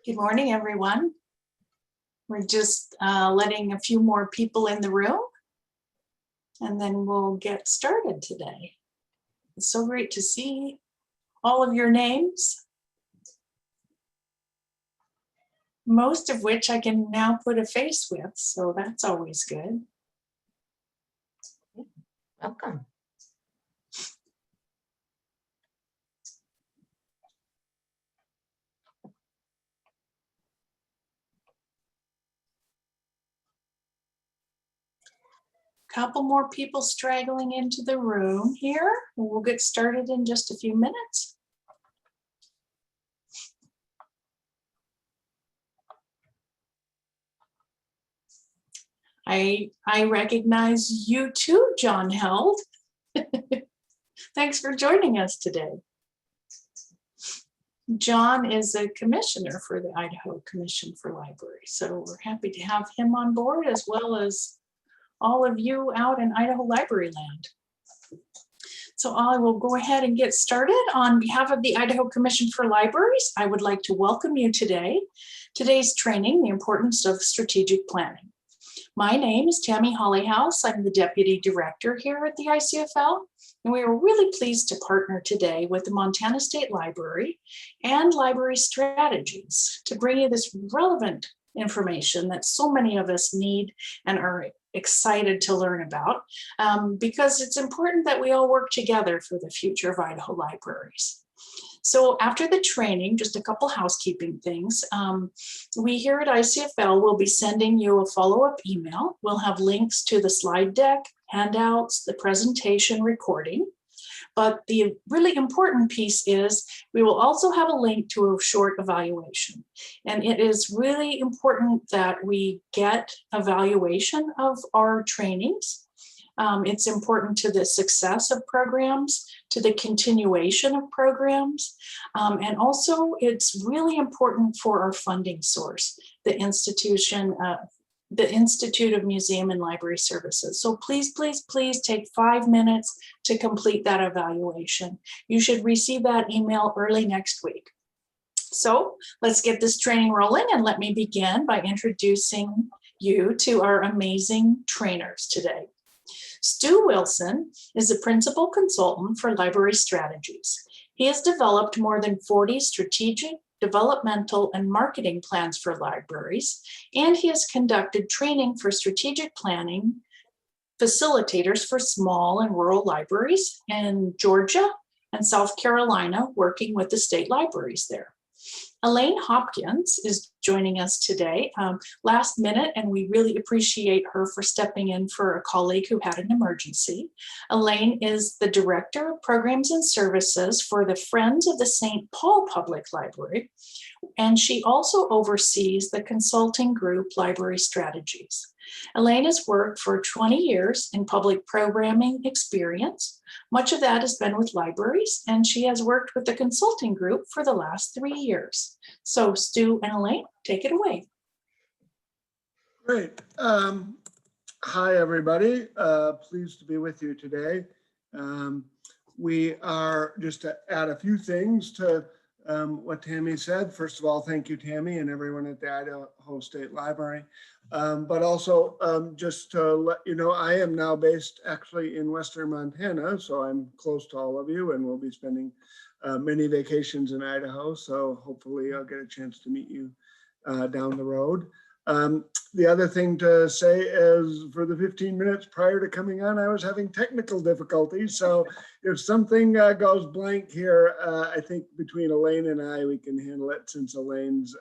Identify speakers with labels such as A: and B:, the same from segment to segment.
A: Good morning, everyone. We're just letting a few more people in the room, and then we'll get started today. It's so great to see all of your names, most of which I can now put a face with, so that's always good.
B: Welcome.
A: Couple more people straggling into the room here. We'll get started in just a few minutes. I recognize you too, John Held. Thanks for joining us today. John is a commissioner for the Idaho Commission for Libraries, so we're happy to have him on board, as well as all of you out in Idaho library land. So I will go ahead and get started. On behalf of the Idaho Commission for Libraries, I would like to welcome you today. Today's training, The Importance of Strategic Planning. My name is Tammy Hollyhouse. I'm the Deputy Director here at the ICfL, and we are really pleased to partner today with the Montana State Library and Library Strategies to bring you this relevant information that so many of us need and are excited to learn about, because it's important that we all work together for the future of Idaho libraries. So after the training, just a couple housekeeping things. We here at ICfL will be sending you a follow-up email. We'll have links to the slide deck, handouts, the presentation recording. But the really important piece is we will also have a link to a short evaluation. And it is really important that we get evaluation of our trainings. It's important to the success of programs, to the continuation of programs, and also it's really important for our funding source, the Institute of Museum and Library Services. So please, please, please take 5 minutes to complete that evaluation. You should receive that email early next week. So let's get this training rolling, and let me begin by introducing you to our amazing trainers today. Stu Wilson is a principal consultant for library strategies. He has developed more than 40 strategic, developmental, and marketing plans for libraries, and he has conducted training for strategic planning facilitators for small and rural libraries in Georgia and South Carolina, working with the state libraries there. Alayne Hopkins is joining us today last minute, and we really appreciate her for stepping in for a colleague who had an emergency. Alayne is the Director of Programs and Services for the Friends of the St. Paul Public Library, and she also oversees the consulting group Library Strategies. Alayne has worked for 20 years in public programming experience. Much of that has been with libraries, and she has worked with the consulting group for the last 3 years. So Stu and Alayne, take it away.
C: Great. Hi, everybody. Pleased to be with you today. We are, just to add a few things to what Tammy said. First of all, thank you, Tammy, and everyone at the Idaho State Library. But also, just to let you know, I am now based actually in Western Montana, so I'm close to all of you, and we'll be spending many vacations in Idaho. So hopefully I'll get a chance to meet you down the road. The other thing to say is, for the 15 minutes prior to coming on, I was having technical difficulties. So if something goes blank here, I think between Alayne and I, we can handle it, since Alayne's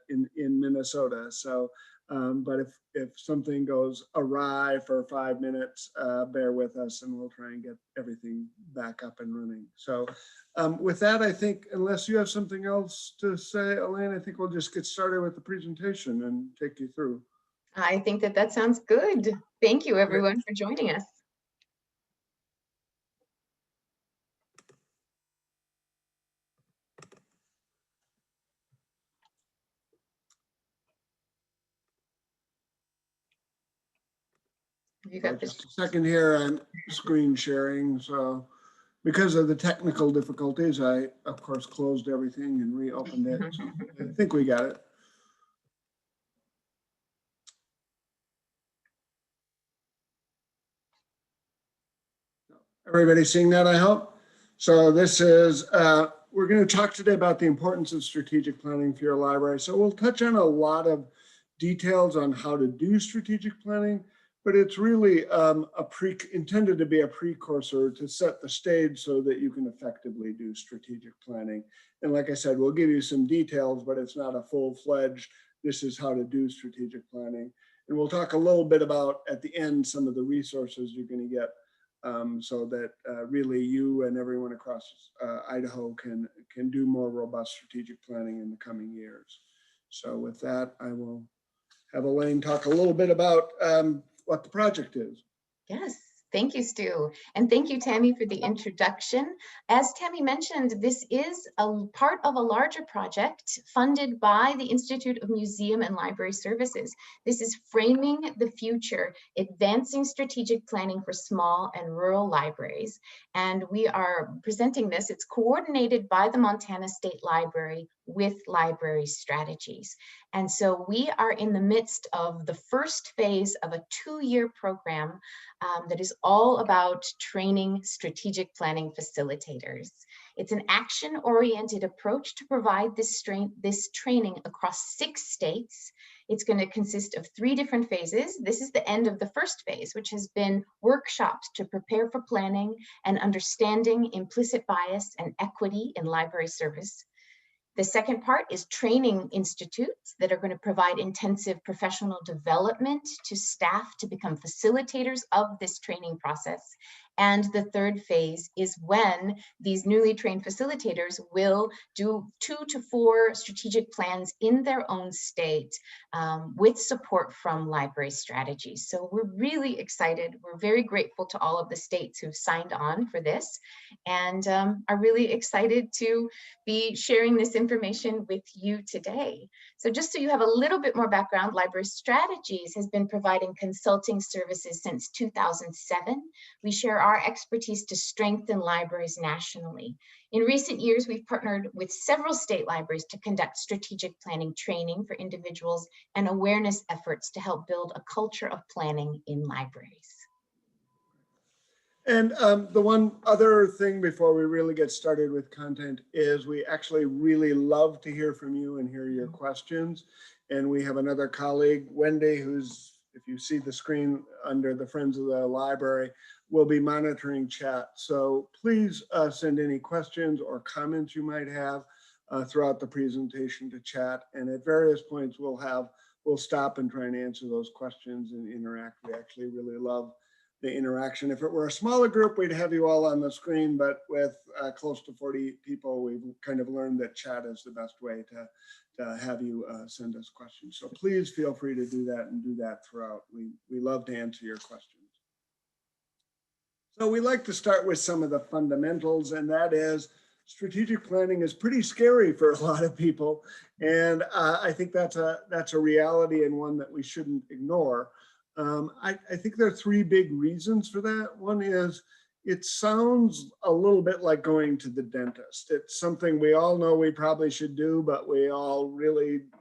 C: in Minnesota. So But if something goes awry for 5 minutes, bear with us and we'll try and get everything back up and running. So with that, I think, unless you have something else to say, Alayne, I think we'll just get started with the presentation and take you through.
B: I think that sounds good. Thank you, everyone, for joining us. You got this.
C: Just a second here, I'm screen sharing. So because of the technical difficulties, I, of course, closed everything and reopened it. So I think we got it. Everybody seeing that, I hope? So this is, we're going to talk today about the importance of strategic planning for your library. So we'll touch on a lot of details on how to do strategic planning, but it's really intended to be a precursor to set the stage so that you can effectively do strategic planning. And like I said, we'll give you some details, but it's not a full-fledged, this is how to do strategic planning. And we'll talk a little bit about, at the end, some of the resources you're going to get so that really you and everyone across Idaho can do more robust strategic planning in the coming years. So with that, I will have Alayne talk a little bit about what the project is.
B: Yes, thank you, Stu. And thank you, Tammy, for the introduction. As Tammy mentioned, this is a part of a larger project funded by the Institute of Museum and Library Services. This is Framing the Future, Advancing Strategic Planning for Small and Rural Libraries. And we are presenting this. It's coordinated by the Montana State Library with Library Strategies. And so we are in the midst of the first phase of a 2-year program that is all about training strategic planning facilitators. It's an action-oriented approach to provide this training across 6 states. It's going to consist of 3 different phases. This is the end of the first phase, which has been workshops to prepare for planning and understanding implicit bias and equity in library service. The second part is training institutes that are going to provide intensive professional development to staff to become facilitators of this training process. And the third phase is when these newly trained facilitators will do 2 to 4 strategic plans in their own state with support from Library Strategies. So we're really excited. We're very grateful to all of the states who've signed on for this and are really excited to be sharing this information with you today. So just so you have a little bit more background, Library Strategies has been providing consulting services since 2007. We share our expertise to strengthen libraries nationally. In recent years, we've partnered with several state libraries to conduct strategic planning training for individuals and awareness efforts to help build a culture of planning in libraries.
C: And the one other thing before we really get started with content is we actually really love to hear from you and hear your questions. And we have another colleague, Wendy, who's, if you see the screen under the Friends of the Library, will be monitoring chat. So please send any questions or comments you might have throughout the presentation to chat. And at various points, we'll stop and try and answer those questions and interact. We actually really love the interaction. If it were a smaller group, we'd have you all on the screen, but with close to 40 people, we've kind of learned that chat is the best way to have you send us questions. So please feel free to do that and do that throughout. We love to answer your questions. So we like to start with some of the fundamentals, and that is strategic planning is pretty scary for a lot of people. And I think that's a reality and one that we shouldn't ignore. I think there are 3 big reasons for that. One is it sounds a little bit like going to the dentist. It's something we all know we probably should do, but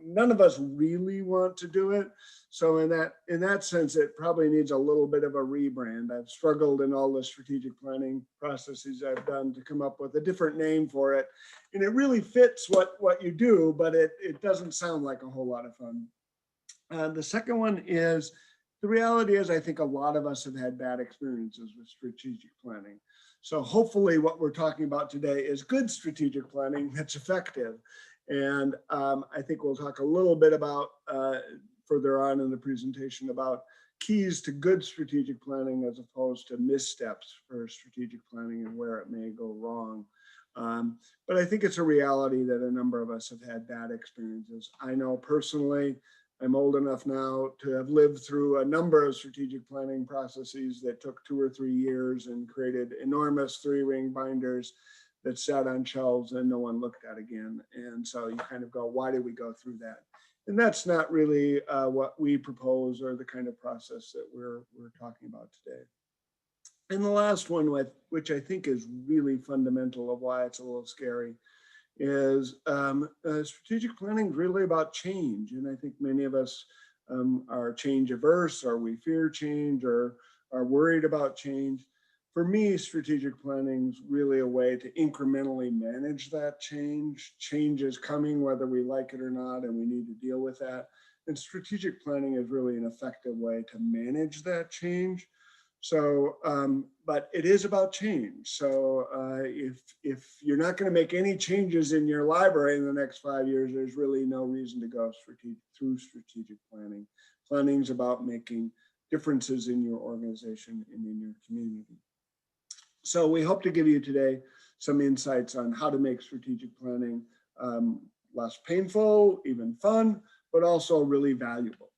C: none of us really want to do it. So in that sense, it probably needs a little bit of a rebrand. I've struggled in all the strategic planning processes I've done to come up with a different name for it. And it really fits what you do, but it doesn't sound like a whole lot of fun. The second one is, the reality is, I think a lot of us have had bad experiences with strategic planning. So hopefully what we're talking about today is good strategic planning that's effective. And I think we'll talk a little bit about further on in the presentation about keys to good strategic planning as opposed to missteps for strategic planning and where it may go wrong. But I think it's a reality that a number of us have had bad experiences. I know personally, I'm old enough now to have lived through a number of strategic planning processes that took 2 or 3 years and created enormous 3-ring binders that sat on shelves and no one looked at again. And so you kind of go, why did we go through that? And that's not really what we propose or the kind of process that we're talking about today. And the last one, which I think is really fundamental of why it's a little scary, is strategic planning is really about change. And I think many of us are change averse, or we fear change, or are worried about change. For me, strategic planning is really a way to incrementally manage that change. Change is coming whether we like it or not, and we need to deal with that. And strategic planning is really an effective way to manage that change. So, but it is about change. So if you're not going to make any changes in your library in the next 5 years, there's really no reason to go through strategic planning. Planning is about making differences in your organization and in your community. So we hope to give you today some insights on how to make strategic planning less painful, even fun, but also really valuable.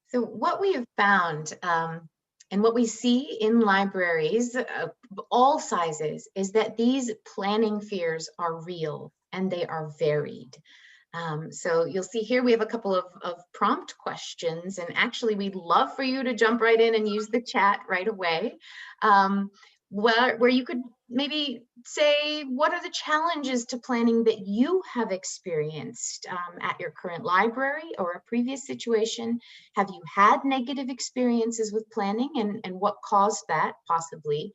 B: So what we have found and what we see in libraries of all sizes is that these planning fears are real and they are varied. So you'll see here we have a couple of prompt questions, and actually we'd love for you to jump right in and use the chat right away, where you could maybe say, what are the challenges to planning that you have experienced at your current library or a previous situation? Have you had negative experiences with planning, and what caused that possibly?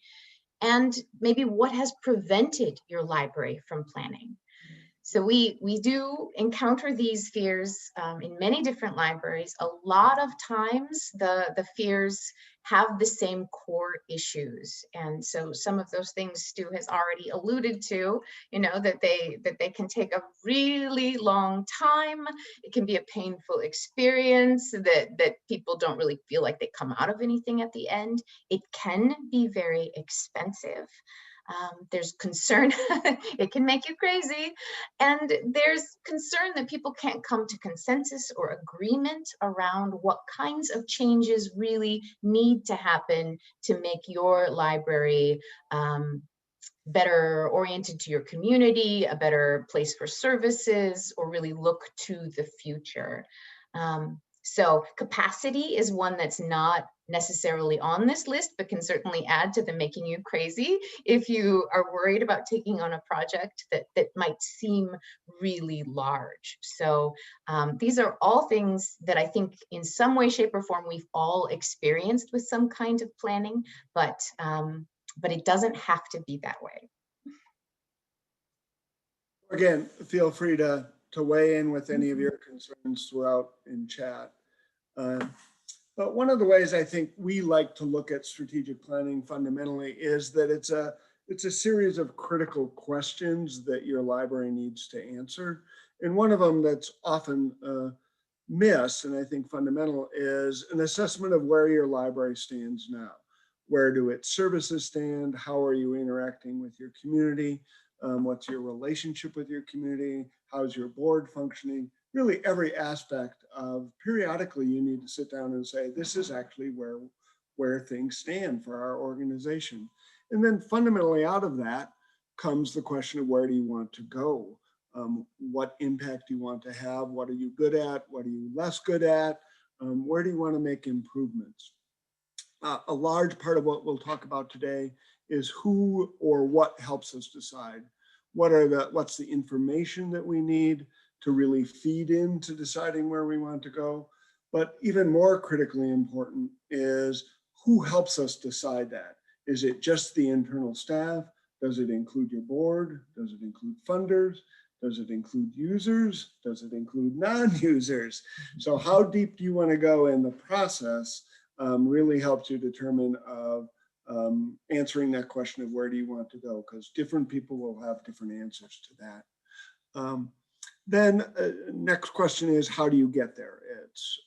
B: And maybe what has prevented your library from planning? So we do encounter these fears in many different libraries. A lot of times the fears have the same core issues. And so some of those things Stu has already alluded to, you know, that they can take a really long time. It can be a painful experience that people don't really feel like they come out of anything at the end. It can be very expensive. There's concern, it can make you crazy. And there's concern that people can't come to consensus or agreement around what kinds of changes really need to happen to make your library better oriented to your community, a better place for services, or really look to the future. So capacity is one that's not necessarily on this list, but can certainly add to the making you crazy if you are worried about taking on a project that might seem really large. So these are all things that I think in some way, shape, or form we've all experienced with some kind of planning, but it doesn't have to be that way.
C: Again, feel free to weigh in with any of your concerns throughout in chat. But one of the ways I think we like to look at strategic planning fundamentally is that it's a series of critical questions that your library needs to answer. And one of them that's often missed, and I think fundamental, is an assessment of where your library stands now. Where do its services stand? How are you interacting with your community? What's your relationship with your community? How's your board functioning? Really every aspect of, periodically you need to sit down and say, this is actually where things stand for our organization. And then fundamentally out of that comes the question of where do you want to go? What impact do you want to have? What are you good at? What are you less good at? Where do you want to make improvements? A large part of what we'll talk about today is who or what helps us decide. What's the information that we need to really feed into deciding where we want to go? But even more critically important is who helps us decide that. Is it just the internal staff? Does it include your board? Does it include funders? Does it include users? Does it include non-users? So how deep do you want to go in the process really helps you determine answering that question of where do you want to go, because different people will have different answers to that. Then next question is, how do you get there? It's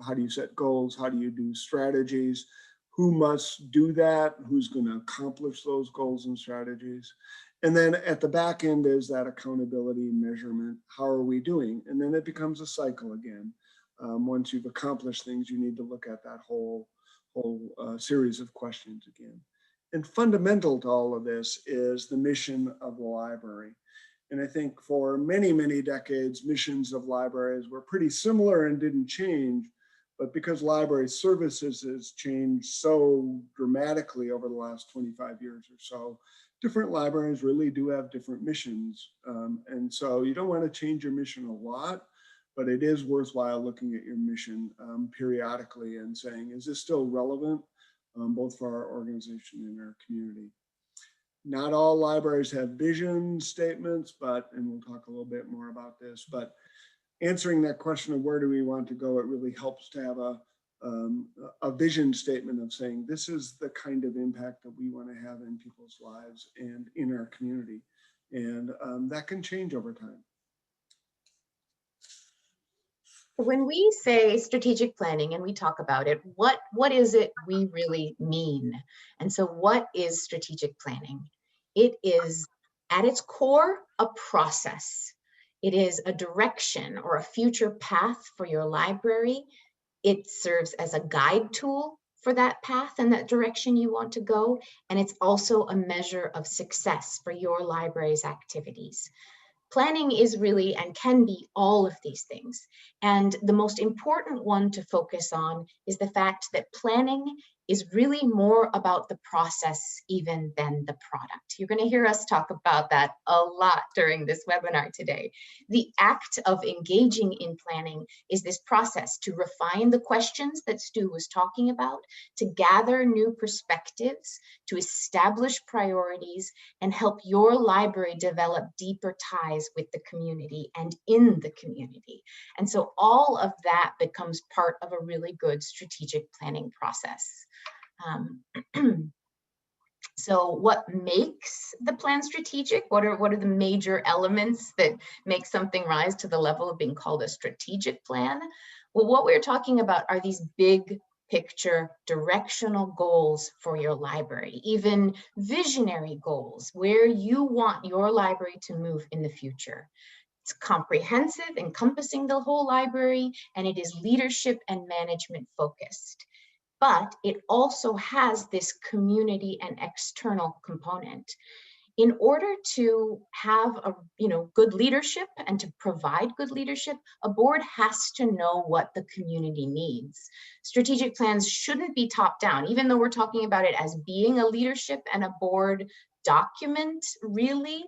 C: how do you set goals? How do you do strategies? Who must do that? Who's going to accomplish those goals and strategies? And then at the back end is that accountability measurement. How are we doing? And then it becomes a cycle again. Once you've accomplished things, you need to look at that whole series of questions again. And fundamental to all of this is the mission of the library. And I think for many, many decades, missions of libraries were pretty similar and didn't change. But because library services has changed so dramatically over the last 25 years or so, different libraries really do have different missions. And so you don't want to change your mission a lot, but it is worthwhile looking at your mission periodically and saying, is this still relevant, both for our organization and our community? Not all libraries have vision statements, and we'll talk a little bit more about this, but answering that question of where do we want to go, it really helps to have a vision statement of saying, this is the kind of impact that we want to have in people's lives and in our community. And that can change over time.
B: When we say strategic planning and we talk about it, what is it we really mean? And so what is strategic planning? It is at its core a process. It is a direction or a future path for your library. It serves as a guide tool for that path and that direction you want to go. And it's also a measure of success for your library's activities. Planning is really and can be all of these things. And the most important one to focus on is the fact that planning is really more about the process even than the product. You're going to hear us talk about that a lot during this webinar today. The act of engaging in planning is this process to refine the questions that Stu was talking about, to gather new perspectives, to establish priorities, and help your library develop deeper ties with the community and in the community. And so all of that becomes part of a really good strategic planning process. So what makes the plan strategic? What are the major elements that make something rise to the level of being called a strategic plan? Well, what we're talking about are these big picture directional goals for your library, even visionary goals, where you want your library to move in the future. It's comprehensive, encompassing the whole library, and it is leadership and management focused. But it also has this community and external component. In order to have good leadership and to provide good leadership, a board has to know what the community needs. Strategic plans shouldn't be top down, even though we're talking about it as being a leadership and a board document, really.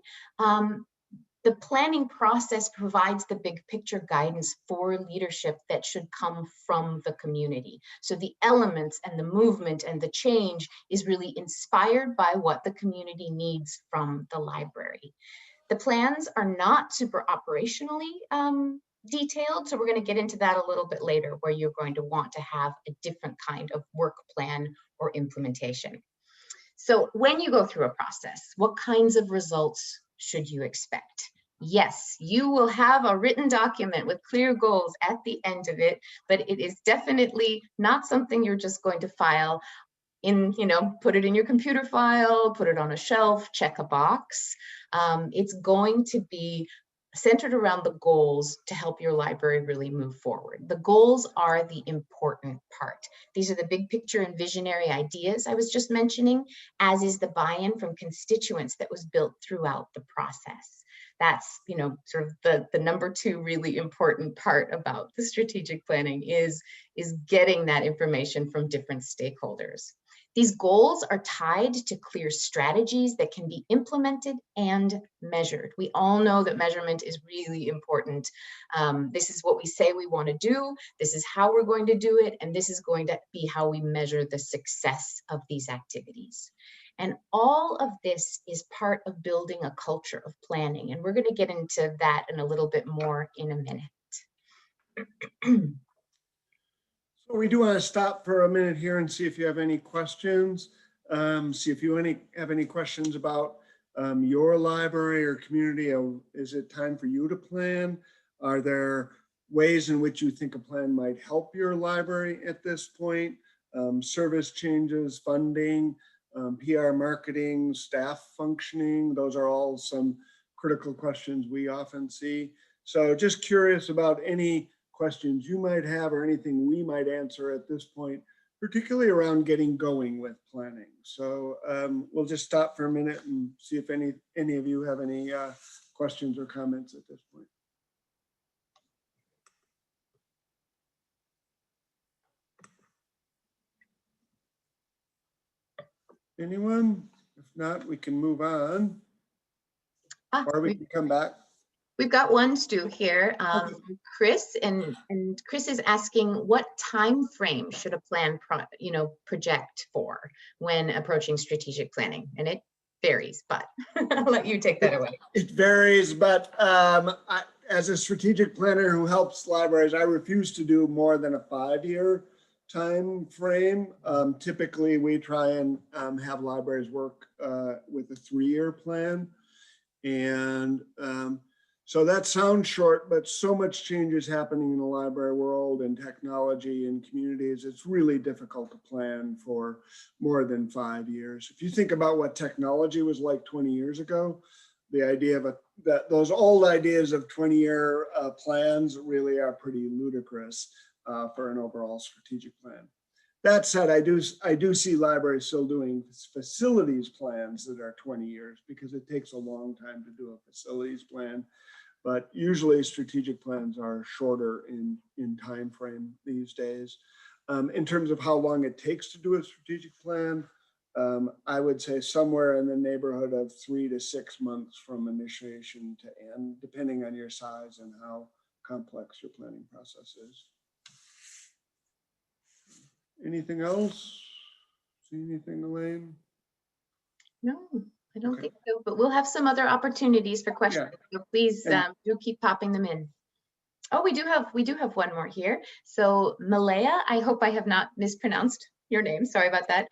B: The planning process provides the big picture guidance for leadership that should come from the community. So the elements and the movement and the change is really inspired by what the community needs from the library. The plans are not super operationally detailed, so we're going to get into that a little bit later, where you're going to want to have a different kind of work plan or implementation. So when you go through a process, what kinds of results should you expect? Yes, you will have a written document with clear goals at the end of it, but it is definitely not something you're just going to file in, put it in your computer file, put it on a shelf, check a box. It's going to be centered around the goals to help your library really move forward. The goals are the important part. These are the big picture and visionary ideas I was just mentioning, as is the buy-in from constituents that was built throughout the process. That's, sort of the number two really important part about the strategic planning is getting that information from different stakeholders. These goals are tied to clear strategies that can be implemented and measured. We all know that measurement is really important. This is what we say we want to do. This is how we're going to do it. And this is going to be how we measure the success of these activities. And all of this is part of building a culture of planning. And we're going to get into that in a little bit more in a minute.
C: So we do want to stop for a minute here and see if you have any questions. See if you have any questions about your library or community? Is it time for you to plan? Are there ways in which you think a plan might help your library at this point? Service changes, funding, PR marketing, staff functioning, those are all some critical questions we often see. So just curious about any questions you might have or anything we might answer at this point, particularly around getting going with planning. So we'll just stop for a minute and see if any of you have any questions or comments at this point. Anyone? If not, we can move on. Or we can come back.
B: We've got one, Stu, here,
C: Okay.
B: Chris, and Chris is asking what time frame should a plan project for when approaching strategic planning, and it varies, but I'll let you take that away.
C: It varies, but as a strategic planner who helps libraries, I refuse to do more than a 5-year time frame. Typically, we try and have libraries work with a 3-year plan. And so that sounds short, but so much change is happening in the library world and technology and communities. It's really difficult to plan for more than 5 years. If you think about what technology was like 20 years ago, the idea of those old ideas of 20-year plans really are pretty ludicrous for an overall strategic plan. That said, I do see libraries still doing facilities plans that are 20 years because it takes a long time to do a facilities plan. But usually strategic plans are shorter in time frame these days. In terms of how long it takes to do a strategic plan, I would say somewhere in the neighborhood of 3 to 6 months from initiation to end, depending on your size and how complex your planning process is. Anything else? See anything, Alayne?
B: No, I don't
C: Okay.
B: think so, but we'll have some other opportunities for questions.
C: Yeah.
B: So please
C: And
B: do keep popping them in. Oh, we do have one more here. So Malaya, I hope I have not mispronounced your name, sorry about that,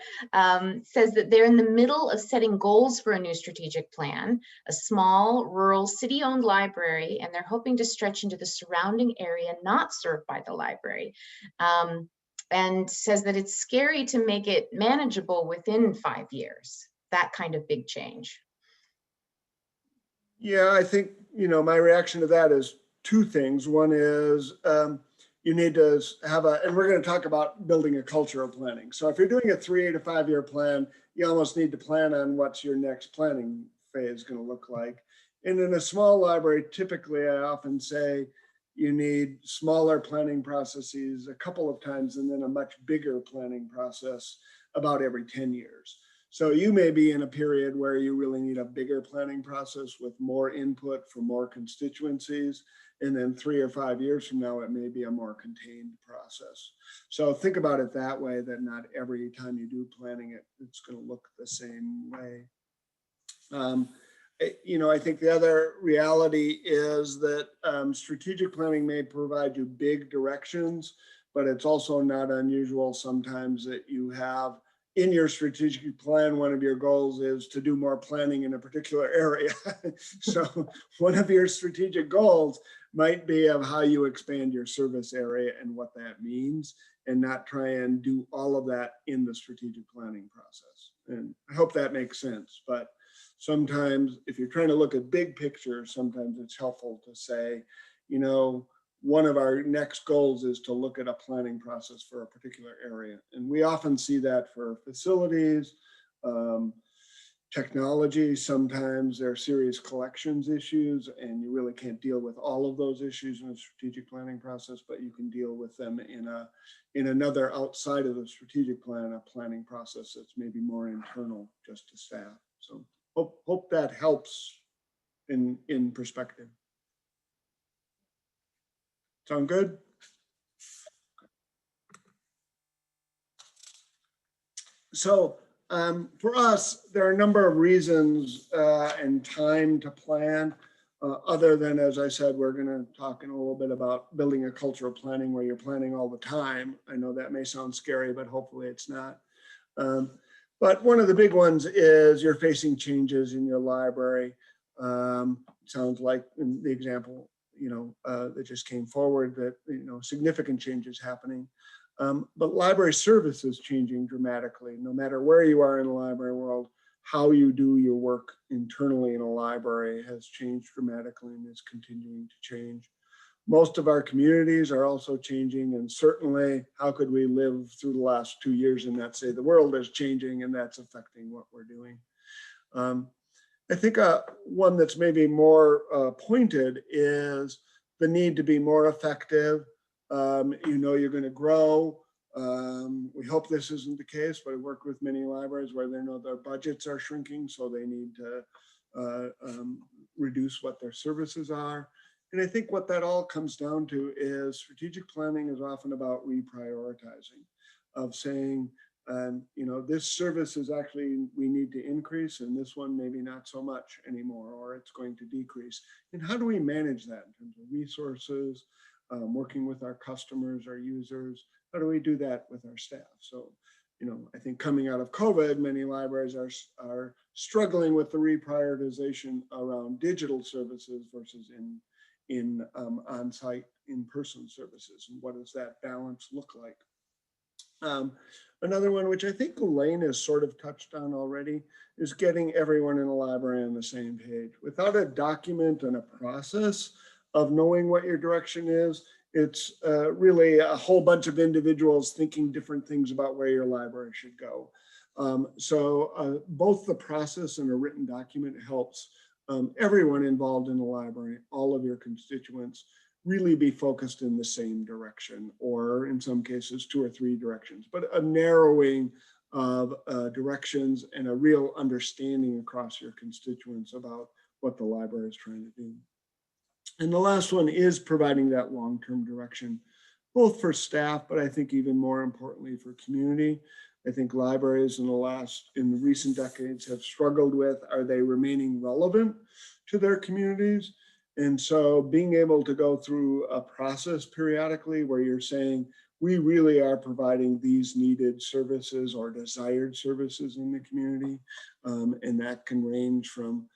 B: says that they're in the middle of setting goals for a new strategic plan, a small rural city-owned library, and they're hoping to stretch into the surrounding area not served by the library. And says that it's scary to make it manageable within 5 years, that kind of big change.
C: yeah, I think, my reaction to that is two things. One is you need to have and we're going to talk about building a culture of planning. So if you're doing a 3 to 5 year plan, you almost need to plan on what's your next planning phase going to look like. And in a small library, typically I often say you need smaller planning processes a couple of times and then a much bigger planning process about every 10 years. So you may be in a period where you really need a bigger planning process with more input from more constituencies. And then 3 or 5 years from now, it may be a more contained process. So think about it that way, that not every time you do planning it's going to look the same way. I think the other reality is that strategic planning may provide you big directions, but it's also not unusual sometimes that you have in your strategic plan, one of your goals is to do more planning in a particular area. So one of your strategic goals might be of how you expand your service area and what that means, and not try and do all of that in the strategic planning process. And I hope that makes sense. But sometimes if you're trying to look at big picture, sometimes it's helpful to say, one of our next goals is to look at a planning process for a particular area. And we often see that for facilities, technology. Sometimes there are serious collections issues and you really can't deal with all of those issues in a strategic planning process, but you can deal with them in another outside of the strategic plan, a planning process that's maybe more internal just to staff. So hope that helps in perspective. Sound good? So for us, there are a number of reasons and time to plan, other than, as I said, we're going to talk in a little bit about building a culture of planning where you're planning all the time. I know that may sound scary, but hopefully it's not. But one of the big ones is you're facing changes in your library. Sounds like in the example, that just came forward that, significant changes happening. But library service is changing dramatically. No matter where you are in the library world, how you do your work internally in a library has changed dramatically and is continuing to change. Most of our communities are also changing, and certainly how could we live through the last 2 years and not say the world is changing and that's affecting what we're doing. I think one that's maybe more pointed is the need to be more effective. You're going to grow. We hope this isn't the case, but I work with many libraries where they know their budgets are shrinking, so they need to reduce what their services are. And I think what that all comes down to is strategic planning is often about reprioritizing, of saying, this service is actually, we need to increase, and this one maybe not so much anymore, or it's going to decrease. And how do we manage that in terms of resources, working with our customers, our users? How do we do that with our staff? So, I think coming out of COVID, many libraries are struggling with the reprioritization around digital services versus in on-site, in-person services, and what does that balance look like? Another one, which I think Alayne has sort of touched on already, is getting everyone in the library on the same page. Without a document and a process of knowing what your direction is, it's really a whole bunch of individuals thinking different things about where your library should go. So both the process and a written document helps everyone involved in the library, all of your constituents, really be focused in the same direction, or in some cases 2 or 3 directions, but a narrowing of directions and a real understanding across your constituents about what the library is trying to do. And the last one is providing that long-term direction, both for staff, but I think even more importantly for community. I think libraries in the recent decades have struggled with, are they remaining relevant to their communities? And so being able to go through a process periodically where you're saying, we really are providing these needed services or desired services in the community. And that can range from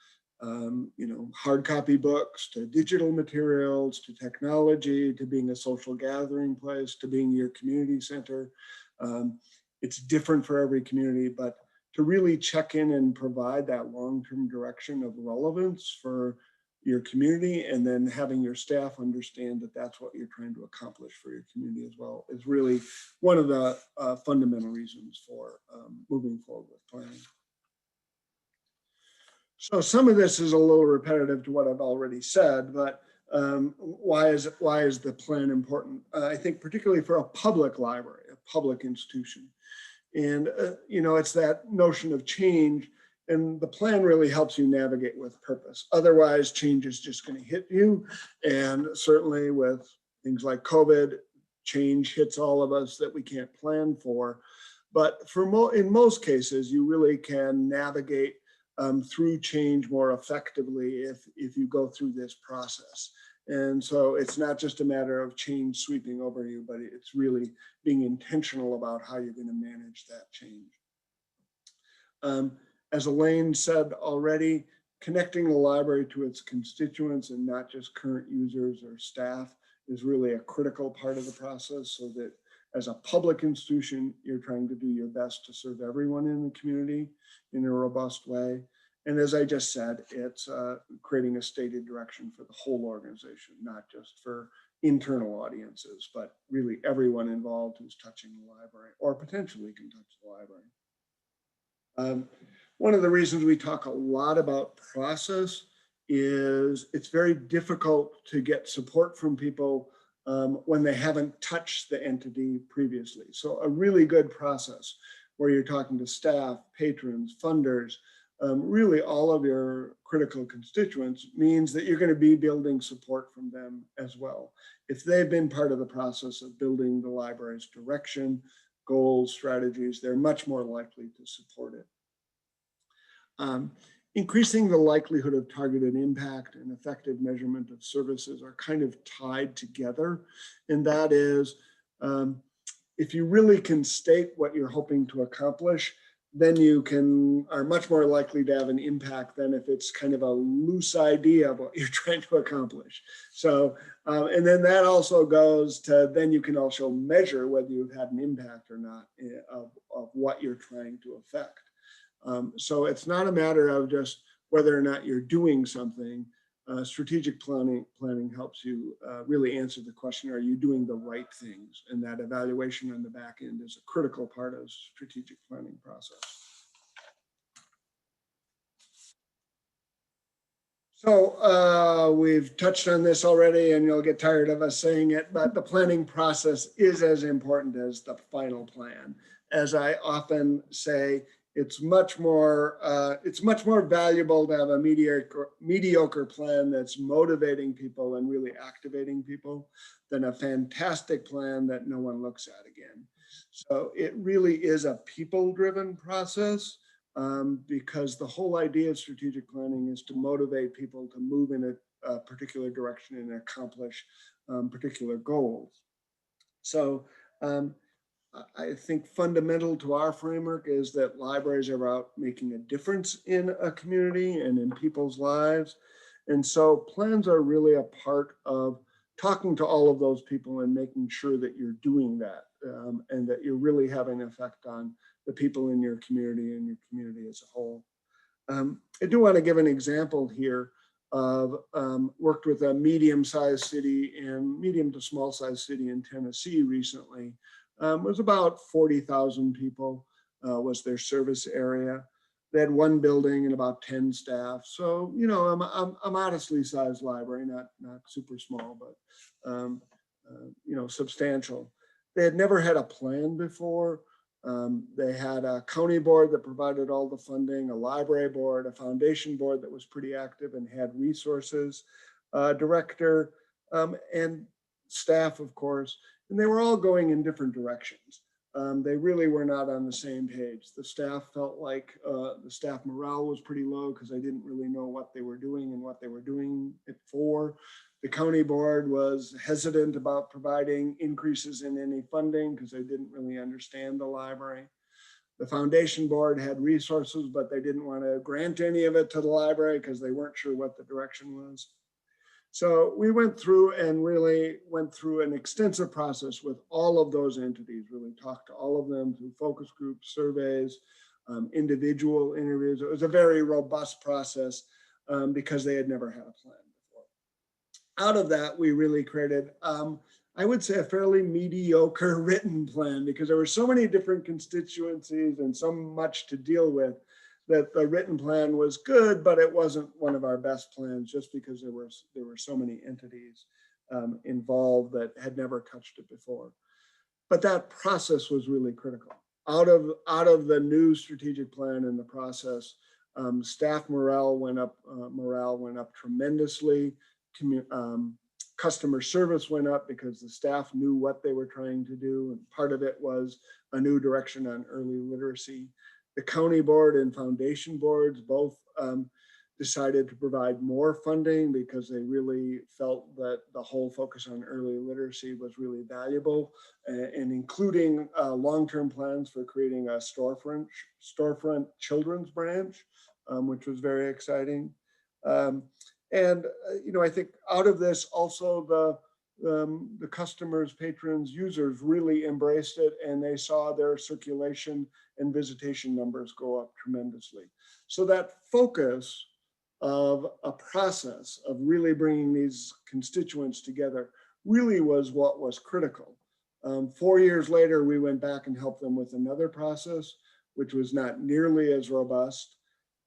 C: hard copy books to digital materials to technology to being a social gathering place to being your community center. It's different for every community, but to really check in and provide that long-term direction of relevance for your community, and then having your staff understand that that's what you're trying to accomplish for your community as well, is really one of the fundamental reasons for moving forward with planning. So some of this is a little repetitive to what I've already said, but why is the plan important? I think particularly for a public library, a public institution. And, it's that notion of change, and the plan really helps you navigate with purpose. Otherwise, change is just going to hit you. And certainly with things like COVID, change hits all of us that we can't plan for. But in most cases, you really can navigate through change more effectively if you go through this process. And so it's not just a matter of change sweeping over you, but it's really being intentional about how you're going to manage that change. As Alayne said already, connecting the library to its constituents and not just current users or staff is really a critical part of the process, so that as a public institution, you're trying to do your best to serve everyone in the community in a robust way. And as I just said, it's creating a stated direction for the whole organization, not just for internal audiences, but really everyone involved who's touching the library or potentially can touch the library. One of the reasons we talk a lot about process is it's very difficult to get support from people when they haven't touched the entity previously. So a really good process where you're talking to staff, patrons, funders, really all of your critical constituents, means that you're going to be building support from them as well. If they've been part of the process of building the library's direction, goals, strategies, they're much more likely to support it. Increasing the likelihood of targeted impact and effective measurement of services are kind of tied together. And that is, if you really can state what you're hoping to accomplish, then you are much more likely to have an impact than if it's kind of a loose idea of what you're trying to accomplish. So, and then that also goes to, then you can also measure whether you've had an impact or not of what you're trying to affect. So it's not a matter of just whether or not you're doing something. Strategic planning helps you really answer the question, are you doing the right things? And that evaluation on the back end is a critical part of the strategic planning process. So we've touched on this already, and you'll get tired of us saying it, but the planning process is as important as the final plan. As I often say, it's much more valuable to have a mediocre plan that's motivating people and really activating people than a fantastic plan that no one looks at again. So it really is a people-driven process, because the whole idea of strategic planning is to motivate people to move in a particular direction and accomplish particular goals. So I think fundamental to our framework is that libraries are about making a difference in a community and in people's lives. And so plans are really a part of talking to all of those people and making sure that you're doing that, and that you're really having an effect on the people in your community and your community as a whole. I do want to give an example here of worked with a medium-sized city and medium to small-sized city in Tennessee recently. It was about 40,000 people was their service area. They had one building and about 10 staff. So, you know, a modestly sized library, not super small, but, you know, substantial. They had never had a plan before. They had a county board that provided all the funding, a library board, a foundation board that was pretty active and had resources, director, and staff, of course. And they were all going in different directions. They really were not on the same page. The staff felt like the staff morale was pretty low because they didn't really know what they were doing and what they were doing it for. The county board was hesitant about providing increases in any funding because they didn't really understand the library. The foundation board had resources, but they didn't want to grant any of it to the library because they weren't sure what the direction was. So we went through an extensive process with all of those entities, really talked to all of them through focus groups, surveys, individual interviews. It was a very robust process because they had never had a plan before. Out of that, we really created, I would say, a fairly mediocre written plan because there were so many different constituencies and so much to deal with that the written plan was good, but it wasn't one of our best plans just because there were so many entities involved that had never touched it before. But that process was really critical. Out of the new strategic plan and the process, staff morale went up tremendously. Customer service went up because the staff knew what they were trying to do, and part of it was a new direction on early literacy. The county board and foundation boards both decided to provide more funding because they really felt that the whole focus on early literacy was really valuable, and including long-term plans for creating a storefront children's branch, which was very exciting. And you know, I think out of this also the customers, patrons, users really embraced it, and they saw their circulation and visitation numbers go up tremendously. So that focus of a process of really bringing these constituents together really was what was critical. 4 years later, we went back and helped them with another process, which was not nearly as robust.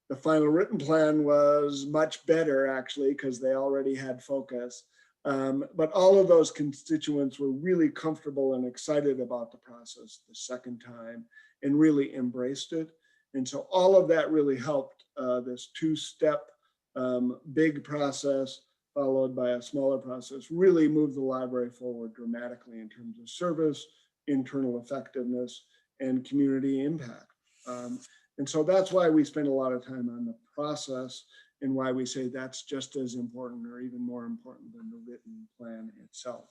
C: The final written plan was much better, actually, because they already had focus. But all of those constituents were really comfortable and excited about the process the second time and really embraced it. And so all of that really helped this two-step big process followed by a smaller process really move the library forward dramatically in terms of service, internal effectiveness, and community impact. And so that's why we spend a lot of time on the process and why we say that's just as important or even more important than the written plan itself.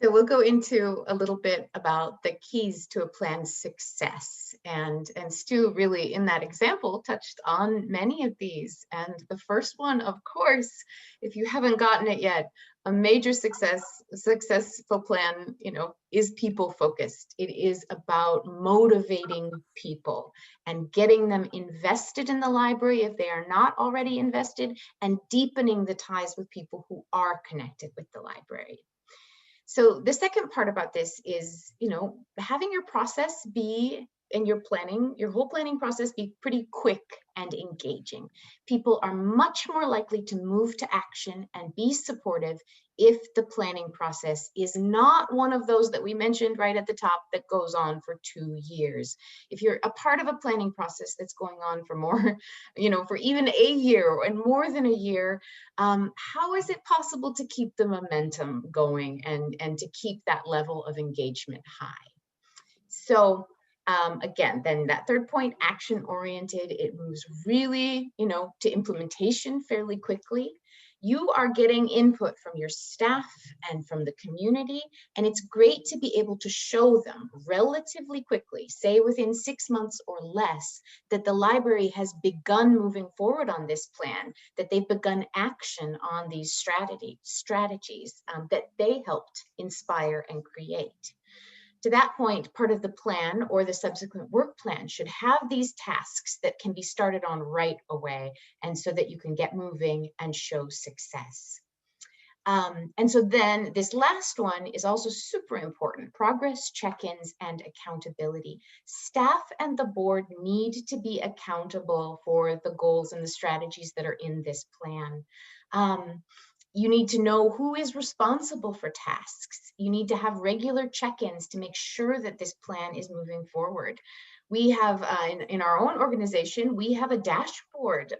B: So we'll go into a little bit about the keys to a plan's success. And Stu really in that example touched on many of these. And the first one, of course, if you haven't gotten it yet, a major successful plan, is people focused. It is about motivating people and getting them invested in the library if they are not already invested, and deepening the ties with people who are connected with the library. So the second part about this is, having your process be, and your whole planning process be pretty quick and engaging. People are much more likely to move to action and be supportive if the planning process is not one of those that we mentioned right at the top that goes on for 2 years. If you're a part of a planning process that's going on for more, for even a year and more than a year, how is it possible to keep the momentum going and to keep that level of engagement high? So again, then that third point, action oriented, it moves really, to implementation fairly quickly. You are getting input from your staff and from the community, and it's great to be able to show them relatively quickly, say within 6 months or less, that the library has begun moving forward on this plan, that they've begun action on these strategies that they helped inspire and create. To that point, part of the plan or the subsequent work plan should have these tasks that can be started on right away, and so that you can get moving and show success. And so then this last one is also super important: progress check-ins and accountability. Staff and the board need to be accountable for the goals and the strategies that are in this plan. You need to know who is responsible for tasks. You need to have regular check-ins to make sure that this plan is moving forward. We have, in our own organization, we have a dashboard.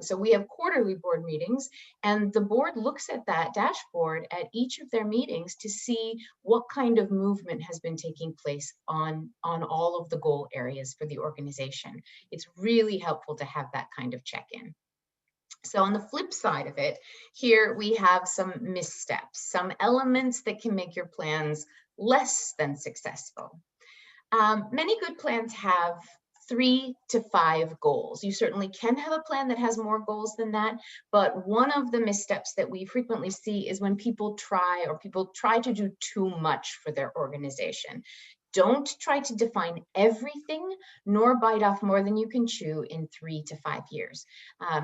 B: So we have quarterly board meetings, and the board looks at that dashboard at each of their meetings to see what kind of movement has been taking place on all of the goal areas for the organization. It's really helpful to have that kind of check-in. So on the flip side of it, here we have some missteps, some elements that can make your plans less than successful. Many good plans have 3 to 5 goals. You certainly can have a plan that has more goals than that, but one of the missteps that we frequently see is when people try to do too much for their organization. Don't try to define everything, nor bite off more than you can chew in 3 to 5 years.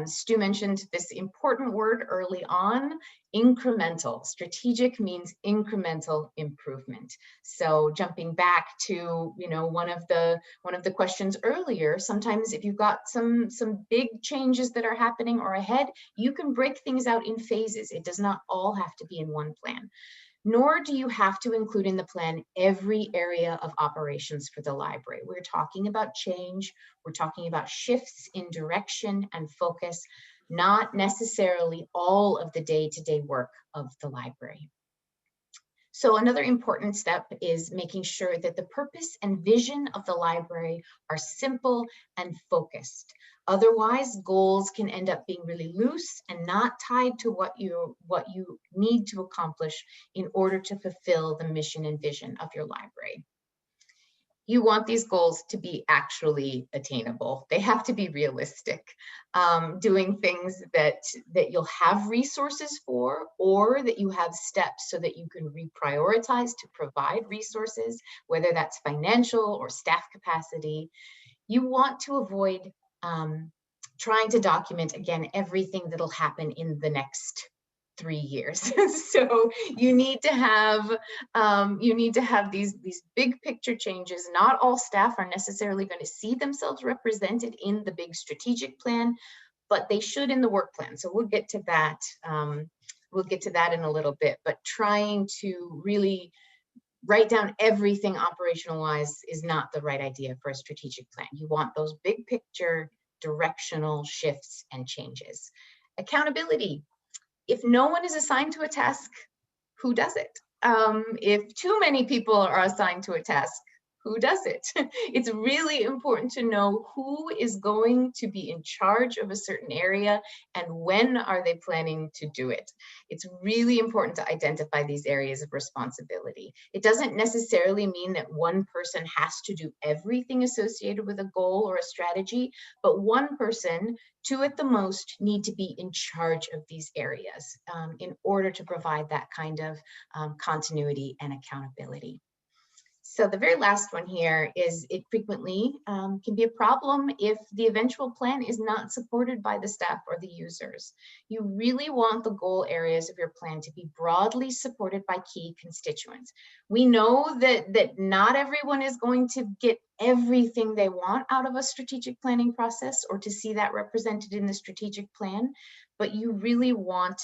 B: Stu mentioned this important word early on: incremental. Strategic means incremental improvement. So jumping back to one of the questions earlier, sometimes if you've got some big changes that are happening or ahead, you can break things out in phases. It does not all have to be in one plan. Nor do you have to include in the plan every area of operations for the library. We're talking about change. We're talking about shifts in direction and focus, not necessarily all of the day-to-day work of the library. So another important step is making sure that the purpose and vision of the library are simple and focused. Otherwise, goals can end up being really loose and not tied to what you need to accomplish in order to fulfill the mission and vision of your library. You want these goals to be actually attainable. They have to be realistic. Doing things that you'll have resources for, or that you have steps so that you can reprioritize to provide resources, whether that's financial or staff capacity. You want to avoid trying to document, again, everything that'll happen in the next 3 years. So you need to have these big picture changes. Not all staff are necessarily going to see themselves represented in the big strategic plan, but they should in the work plan. So we'll get to that. We'll get to that in a little bit. But trying to really write down everything operational wise is not the right idea for a strategic plan. You want those big picture directional shifts and changes. Accountability. If no one is assigned to a task, who does it? If too many people are assigned to a task, who does it? It's really important to know who is going to be in charge of a certain area and when are they planning to do it. It's really important to identify these areas of responsibility. It doesn't necessarily mean that one person has to do everything associated with a goal or a strategy, but one person, two at the most, need to be in charge of these areas in order to provide that kind of continuity and accountability. So the very last one here is it frequently can be a problem if the eventual plan is not supported by the staff or the users. You really want the goal areas of your plan to be broadly supported by key constituents. We know that not everyone is going to get everything they want out of a strategic planning process or to see that represented in the strategic plan, but you really want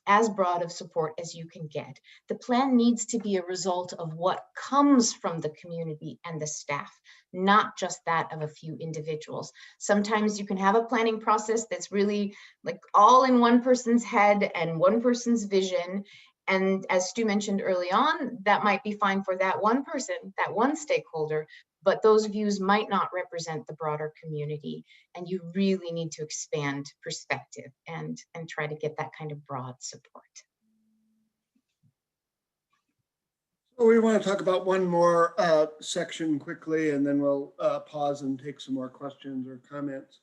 B: as broad of support as you can get. The plan needs to be a result of what comes from the community and the staff, not just that of a few individuals. Sometimes you can have a planning process that's really like all in one person's head and one person's vision. And as Stu mentioned early on, that might be fine for that one person, that one stakeholder, but those views might not represent the broader community. And you really need to expand perspective and try to get that kind of broad support.
C: So we want to talk about one more section quickly, and then we'll pause and take some more questions or comments.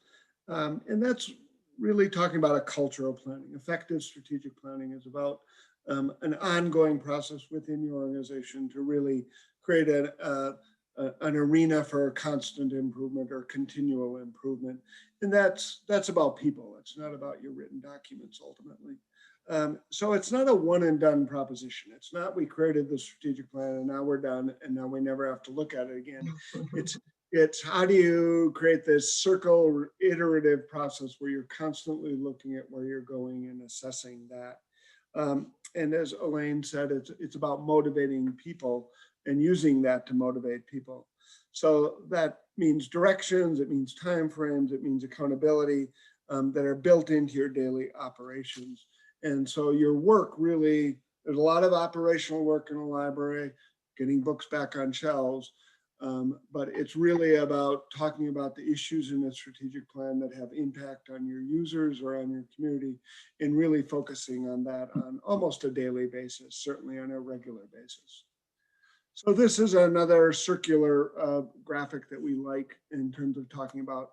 C: And that's really talking about a cultural planning. Effective strategic planning is about an ongoing process within your organization to really create an arena for constant improvement or continual improvement. And that's about people. It's not about your written documents ultimately. So it's not a one and done proposition. It's not we created the strategic plan and now we're done and now we never have to look at it again. It's how do you create this circle iterative process where you're constantly looking at where you're going and assessing that. And as Alayne said, it's about motivating people and using that to motivate people. So that means directions, it means timeframes, it means accountability that are built into your daily operations. And so your work really, there's a lot of operational work in a library, getting books back on shelves, but it's really about talking about the issues in a strategic plan that have impact on your users or on your community, and really focusing on that on almost a daily basis, certainly on a regular basis. So this is another circular graphic that we like in terms of talking about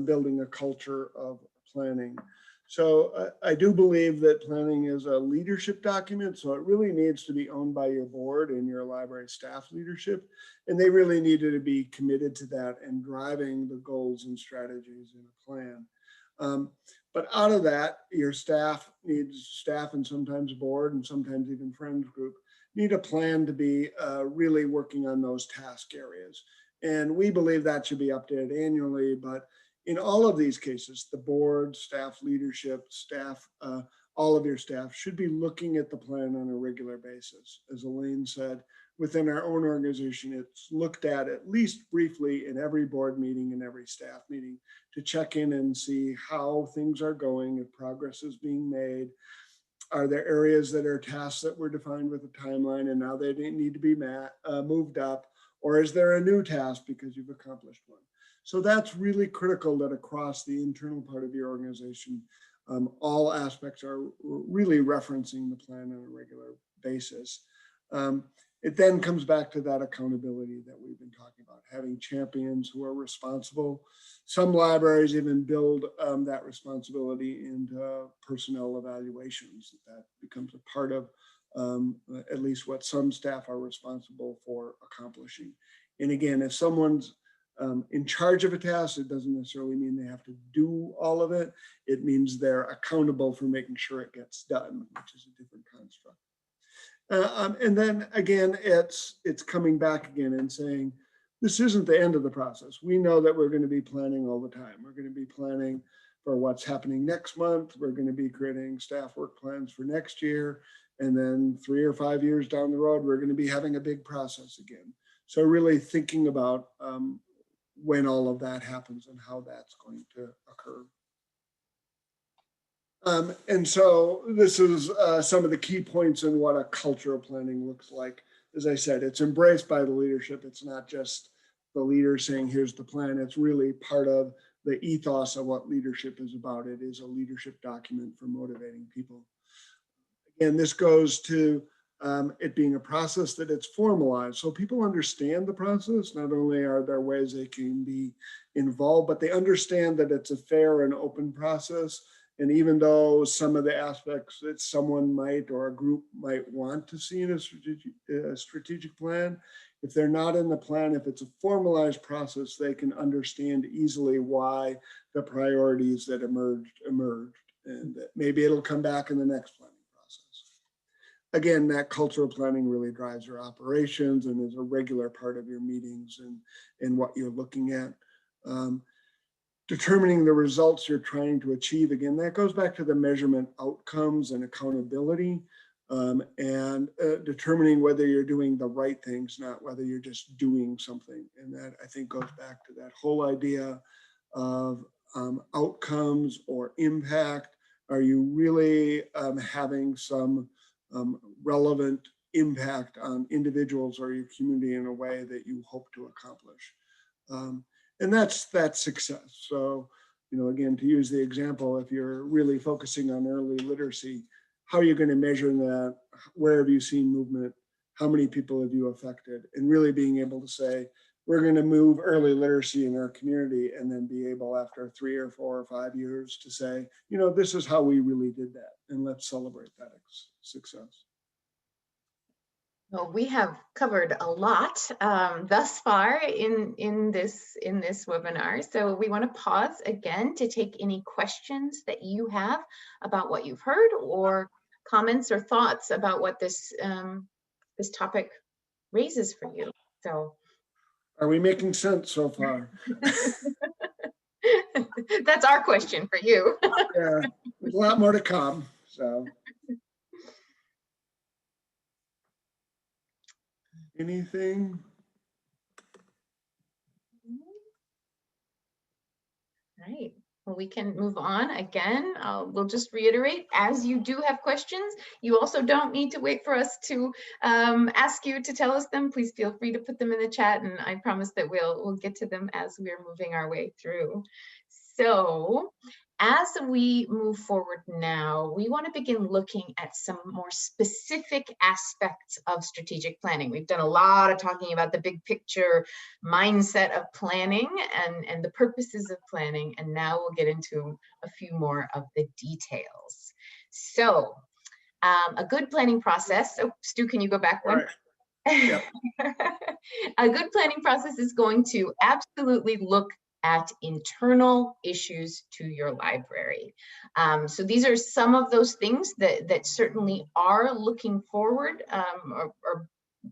C: building a culture of planning. So I do believe that planning is a leadership document, so it really needs to be owned by your board and your library staff leadership, and they really needed to be committed to that and driving the goals and strategies in a plan. But out of that, your staff and sometimes board and sometimes even friends group need a plan to be really working on those task areas. And we believe that should be updated annually, but in all of these cases, the board, staff leadership, staff, all of your staff should be looking at the plan on a regular basis. As Alayne said, within our own organization, it's looked at least briefly in every board meeting and every staff meeting to check in and see how things are going, if progress is being made. Are there areas that are tasks that were defined with a timeline and now they need to be moved up? Or is there a new task because you've accomplished one? So that's really critical that across the internal part of your organization, all aspects are really referencing the plan on a regular basis. It then comes back to that accountability that we've been talking about, having champions who are responsible. Some libraries even build that responsibility into personnel evaluations. That becomes a part of at least what some staff are responsible for accomplishing. And again, if someone's in charge of a task, it doesn't necessarily mean they have to do all of it. It means they're accountable for making sure it gets done, which is a different construct. And then again, it's coming back again and saying, this isn't the end of the process. We know that we're going to be planning all the time. We're going to be planning for what's happening next month. We're going to be creating staff work plans for next year. And then 3 or 5 years down the road, we're going to be having a big process again. So really thinking about when all of that happens and how that's going to occur. And so this is some of the key points in what a cultural planning looks like. as I said, it's embraced by the leadership. It's not just the leader saying, here's the plan. It's really part of the ethos of what leadership is about. It is a leadership document for motivating people. Again, this goes to it being a process that it's formalized. So people understand the process. Not only are there ways they can be involved, but they understand that it's a fair and open process. And even though some of the aspects that someone might or a group might want to see in a strategic plan, if they're not in the plan, if it's a formalized process, they can understand easily why the priorities that emerged. And maybe it'll come back in the next planning process. Again, that cultural planning really drives your operations and is a regular part of your meetings and what you're looking at. Determining the results you're trying to achieve. Again, that goes back to the measurement outcomes and accountability, and determining whether you're doing the right things, not whether you're just doing something. And that, I think, goes back to that whole idea of outcomes or impact. Are you really having some relevant impact on individuals or your community in a way that you hope to accomplish? And that's success. So, again, to use the example, if you're really focusing on early literacy, how are you going to measure that? Where have you seen movement? How many people have you affected? And really being able to say, we're going to move early literacy in our community, and then be able after 3 or 4 or 5 years to say, this is how we really did that. And let's celebrate that success.
B: Well, we have covered a lot thus far in this webinar. So we want to pause again to take any questions that you have about what you've heard, or comments or thoughts about what this this topic raises for you. So,
C: are we making sense so far?
B: That's our question for you.
C: Yeah, there's a lot more to come. So. Anything?
B: Right. Well, we can move on again. We'll just reiterate, as you do have questions, you also don't need to wait for us to ask you to tell us them. Please feel free to put them in the chat, and I promise that we'll get to them as we're moving our way through. So, as we move forward now, we want to begin looking at some more specific aspects of strategic planning. We've done a lot of talking about the big picture mindset of planning and the purposes of planning, and now we'll get into a few more of the details. So, a good planning process. Oh, Stu, can you go back one?
C: Right. Yep.
B: A good planning process is going to absolutely look at internal issues to your library. So these are some of those things that certainly are looking forward, or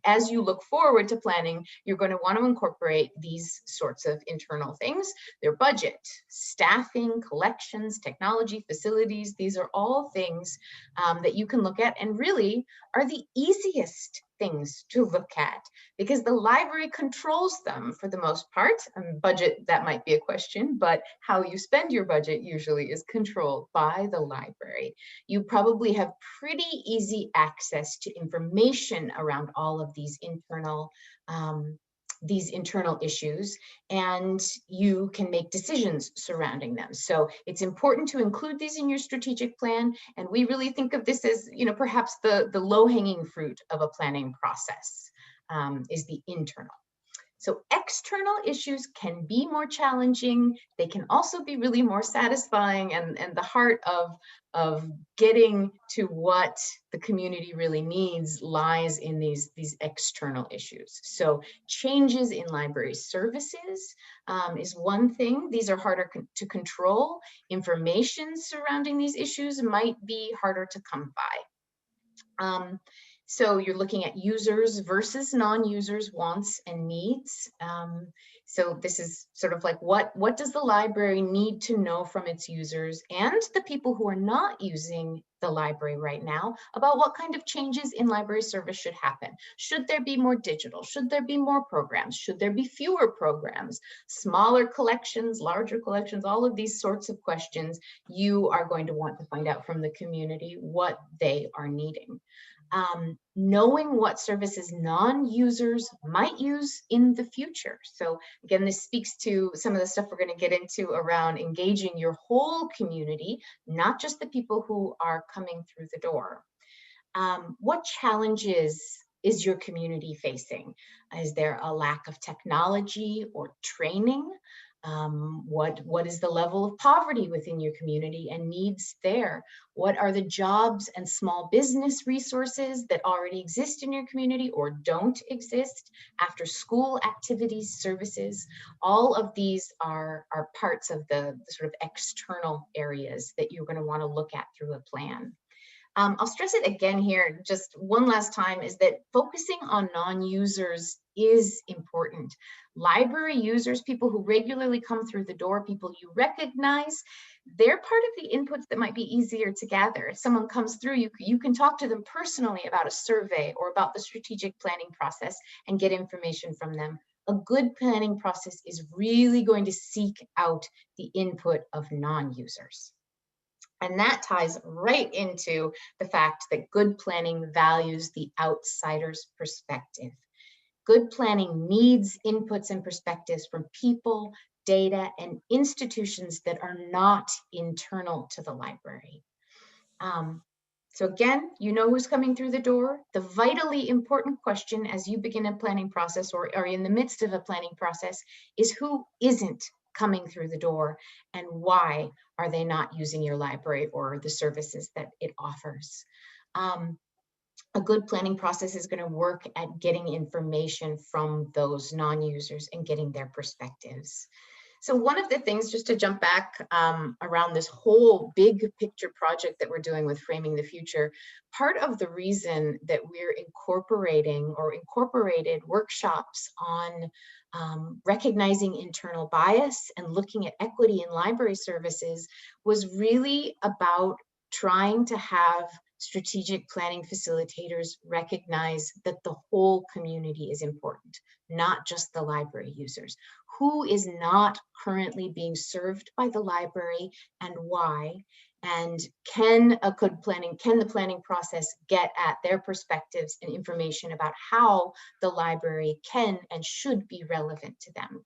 B: as you look forward to planning, you're going to want to incorporate these sorts of internal things. Their budget, staffing, collections, technology, facilities. These are all things that you can look at, and really are the easiest things to look at because the library controls them for the most part. Budget, that might be a question, but how you spend your budget usually is controlled by the library. You probably have pretty easy access to information around all of these internal issues, and you can make decisions surrounding them. So it's important to include these in your strategic plan, and we really think of this as, perhaps the low-hanging fruit of a planning process is the internal. So external issues can be more challenging. They can also be really more satisfying, and the heart of getting to what the community really needs lies in these external issues. So changes in library services is one thing. These are harder to control. Information surrounding these issues might be harder to come by. So you're looking at users versus non-users' wants and needs. So this is sort of like what does the library need to know from its users and the people who are not using the library right now about what kind of changes in library service should happen. Should there be more digital? Should there be more programs? Should there be fewer programs? Smaller collections, larger collections, all of these sorts of questions you are going to want to find out from the community what they are needing. knowing what services non-users might use in the future. So again, this speaks to some of the stuff we're going to get into around engaging your whole community, not just the people who are coming through the door. What challenges is your community facing? Is there a lack of technology or training? What is the level of poverty within your community and needs there? What are the jobs and small business resources that already exist in your community or don't exist? After school activities, services, all of these are parts of the sort of external areas that you're going to want to look at through a plan. I'll stress it again here, just one last time, is that focusing on non-users is important. Library users, people who regularly come through the door, people you recognize, they're part of the inputs that might be easier to gather. If someone comes through, you can talk to them personally about a survey or about the strategic planning process and get information from them. A good planning process is really going to seek out the input of non-users. And that ties right into the fact that good planning values the outsider's perspective. Good planning needs inputs and perspectives from people, data, and institutions that are not internal to the library. So again, you know who's coming through the door. The vitally important question as you begin a planning process or are in the midst of a planning process is who isn't coming through the door and why are they not using your library or the services that it offers. A good planning process is going to work at getting information from those non-users and getting their perspectives. So one of the things, just to jump back around this whole big picture project that we're doing with Framing the Future, part of the reason that we're incorporating or incorporated workshops on recognizing internal bias and looking at equity in library services was really about trying to have strategic planning facilitators recognize that the whole community is important, not just the library users. Who is not currently being served by the library and why? And can the planning process get at their perspectives and information about how the library can and should be relevant to them?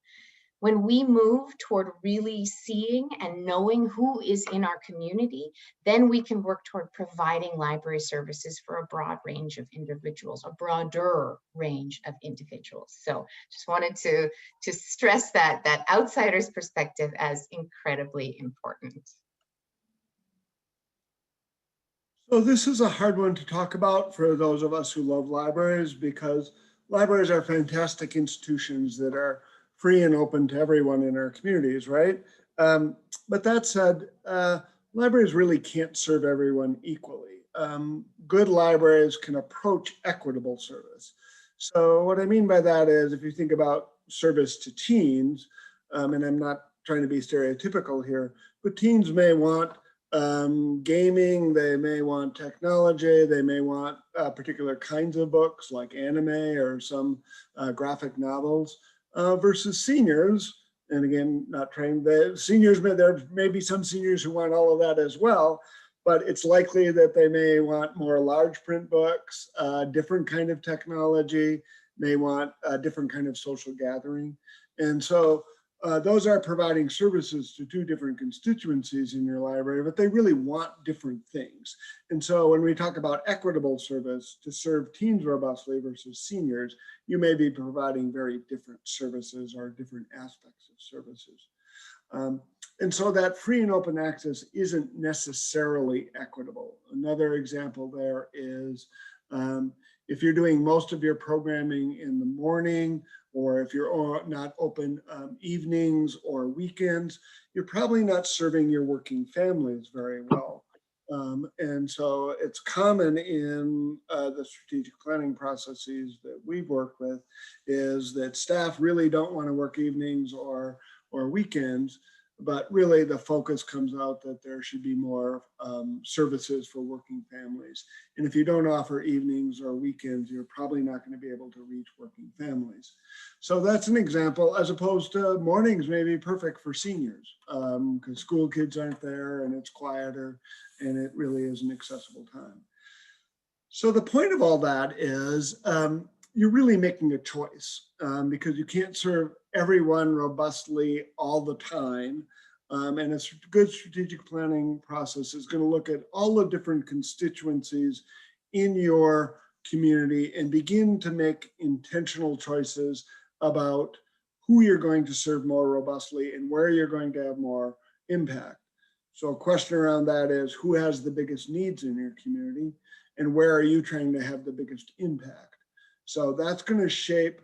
B: When we move toward really seeing and knowing who is in our community, then we can work toward providing library services for a broad range of individuals, a broader range of individuals. So just wanted to stress that outsider's perspective as incredibly important.
C: So this is a hard one to talk about for those of us who love libraries, because libraries are fantastic institutions that are free and open to everyone in our communities, right? But that said, libraries really can't serve everyone equally. Good libraries can approach equitable service. So what I mean by that is, if you think about service to teens, and I'm not trying to be stereotypical here, but teens may want gaming, they may want technology, they may want particular kinds of books like anime or some graphic novels. Versus seniors, and again, not trained, the seniors, there may be some seniors who want all of that as well, but it's likely that they may want more large print books, different kind of technology, may want a different kind of social gathering. And so those are providing services to two different constituencies in your library, but they really want different things. And so when we talk about equitable service to serve teens robustly versus seniors, you may be providing very different services or different aspects of services. And so that free and open access isn't necessarily equitable. Another example there is if you're doing most of your programming in the morning, or if you're not open evenings or weekends, you're probably not serving your working families very well. And so it's common in the strategic planning processes that we've worked with is that staff really don't want to work evenings or weekends, but really the focus comes out that there should be more services for working families. And if you don't offer evenings or weekends, you're probably not going to be able to reach working families. So that's an example, as opposed to mornings may be perfect for seniors because school kids aren't there and it's quieter and it really is an accessible time. So the point of all that is you're really making a choice because you can't serve everyone robustly all the time. And a good strategic planning process is going to look at all the different constituencies in your community and begin to make intentional choices about who you're going to serve more robustly and where you're going to have more impact. So a question around that is, who has the biggest needs in your community and where are you trying to have the biggest impact? So that's going to shape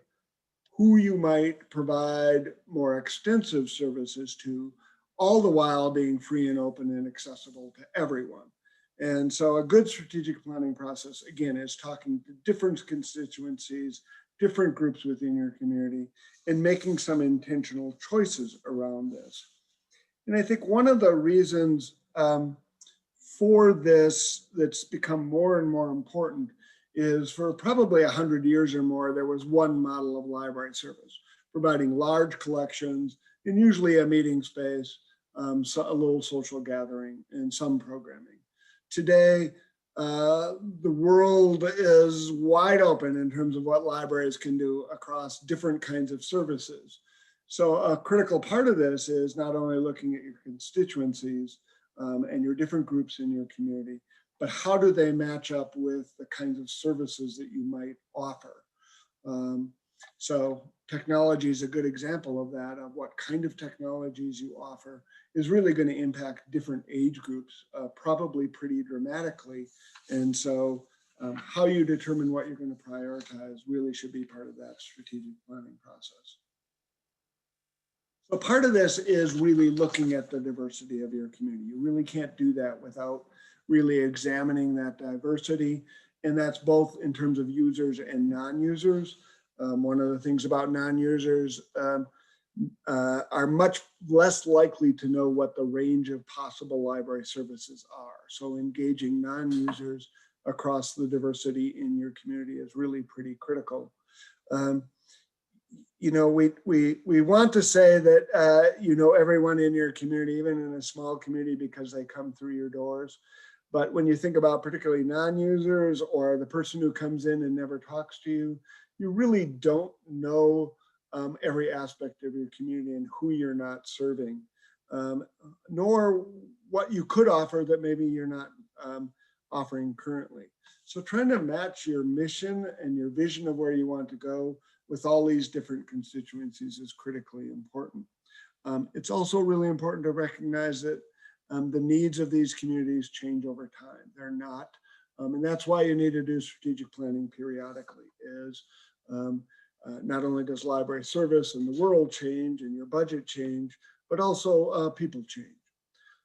C: who you might provide more extensive services to, all the while being free and open and accessible to everyone. And so a good strategic planning process, again, is talking to different constituencies, different groups within your community, and making some intentional choices around this. And I think one of the reasons for this that's become more and more important is for probably 100 years or more, there was one model of library service, providing large collections and usually a meeting space, so a little social gathering and some programming. Today, the world is wide open in terms of what libraries can do across different kinds of services. So a critical part of this is not only looking at your constituencies and your different groups in your community, but how do they match up with the kinds of services that you might offer? So technology is a good example of that, of what kind of technologies you offer is really going to impact different age groups, probably pretty dramatically. And so how you determine what you're going to prioritize really should be part of that strategic planning process. So part of this is really looking at the diversity of your community. You really can't do that without really examining that diversity. And that's both in terms of users and non-users. One of the things about non-users are much less likely to know what the range of possible library services are. So engaging non-users across the diversity in your community is really pretty critical. You know, we want to say that you know everyone in your community, even in a small community, because they come through your doors. But when you think about particularly non-users or the person who comes in and never talks to you, you really don't know every aspect of your community and who you're not serving, nor what you could offer that maybe you're not offering currently. So trying to match your mission and your vision of where you want to go with all these different constituencies is critically important. It's also really important to recognize that the needs of these communities change over time. They're not, and that's why you need to do strategic planning periodically, is not only does library service and the world change and your budget change, but also people change.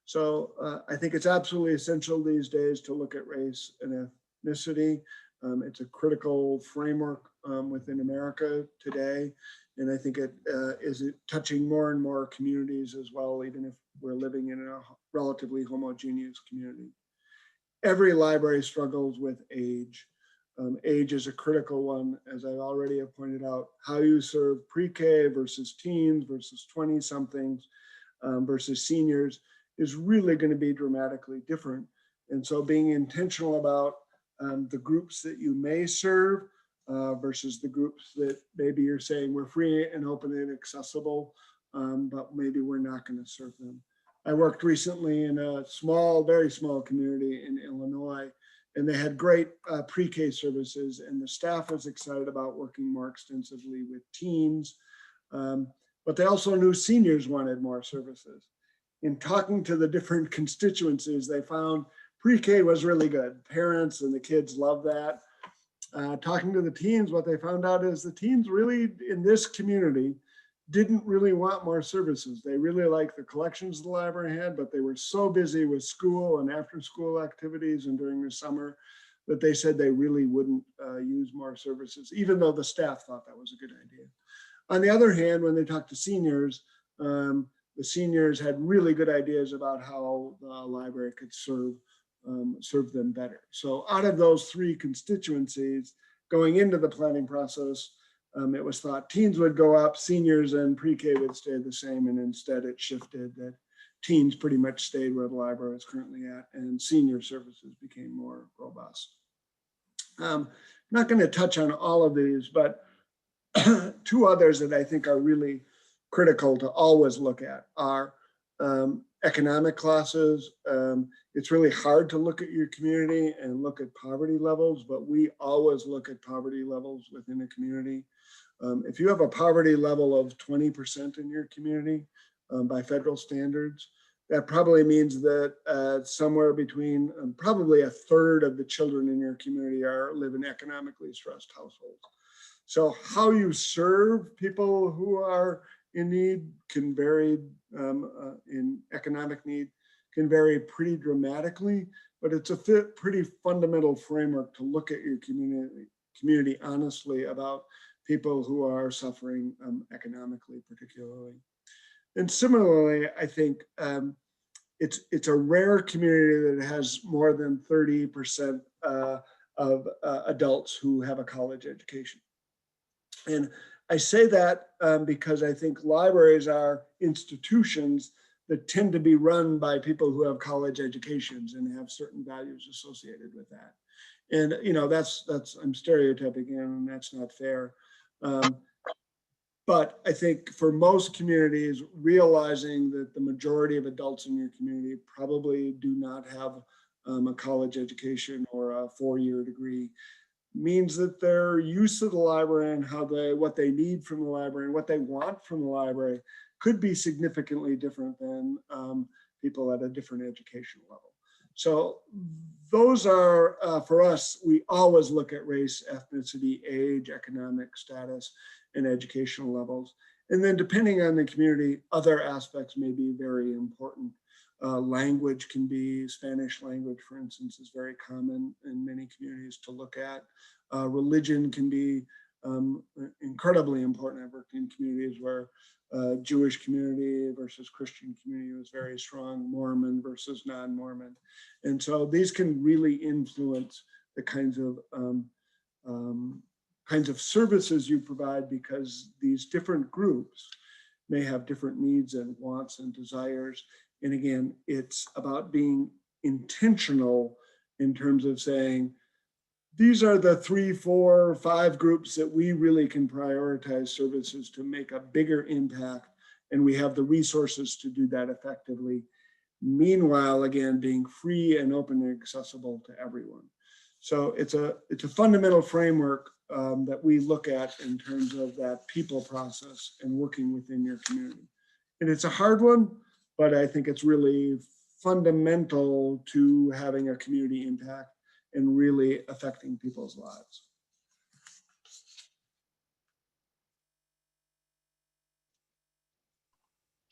C: So I think it's absolutely essential these days to look at race and ethnicity. It's a critical framework within America today. And I think it is touching more and more communities as well, even if we're living in a relatively homogeneous community. Every library struggles with age. Age is a critical one, as I already have pointed out. How you serve pre-K versus teens versus 20-somethings versus seniors is really going to be dramatically different. And so being intentional about the groups that you may serve versus the groups that maybe you're saying we're free and open and accessible, but maybe we're not going to serve them. I worked recently in a small, very small community in Illinois, and they had great pre-K services, and the staff was excited about working more extensively with teens, but they also knew seniors wanted more services. In talking to the different constituencies, they found pre-K was really good. Parents and the kids love that. Talking to the teens, what they found out is the teens really in this community didn't really want more services. They really liked the collections the library had, but they were so busy with school and after school activities and during the summer that they said they really wouldn't use more services, even though the staff thought that was a good idea. On the other hand, when they talked to seniors, the seniors had really good ideas about how the library could serve them better. So out of those three constituencies going into the planning process, it was thought teens would go up, seniors and pre-K would stay the same, and instead it shifted that teens pretty much stayed where the library is currently at and senior services became more robust. Not going to touch on all of these, but two others that I think are really critical to always look at are economic classes. It's really hard to look at your community and look at poverty levels, but we always look at poverty levels within a community. If you have a poverty level of 20% in your community by federal standards, that probably means that somewhere between probably a third of the children in your community live in economically stressed households. So how you serve people who are in need can vary, in economic need can vary pretty dramatically, but it's a pretty fundamental framework to look at your community honestly about people who are suffering economically particularly. And similarly, I think it's a rare community that has more than 30% of adults who have a college education. And I say that because I think libraries are institutions that tend to be run by people who have college educations and have certain values associated with that. And that's I'm stereotyping again, and that's not fair. But I think for most communities, realizing that the majority of adults in your community probably do not have a college education or a 4-year degree means that their use of the library and what they need from the library and what they want from the library could be significantly different than people at a different educational level. So those are, for us, we always look at race, ethnicity, age, economic status, and educational levels. And then depending on the community, other aspects may be very important. Language can be, Spanish language, for instance, is very common in many communities to look at. Religion can be incredibly important. I've worked in communities where Jewish community versus Christian community was very strong, Mormon versus non-Mormon. And so these can really influence the kinds of services you provide, because these different groups may have different needs and wants and desires. And again, it's about being intentional in terms of saying, these are the 3, 4, 5 groups that we really can prioritize services to make a bigger impact. And we have the resources to do that effectively. Meanwhile, again, being free and open and accessible to everyone. So it's a fundamental framework that we look at in terms of that people process and working within your community. And it's a hard one, but I think it's really fundamental to having a community impact and really affecting people's lives.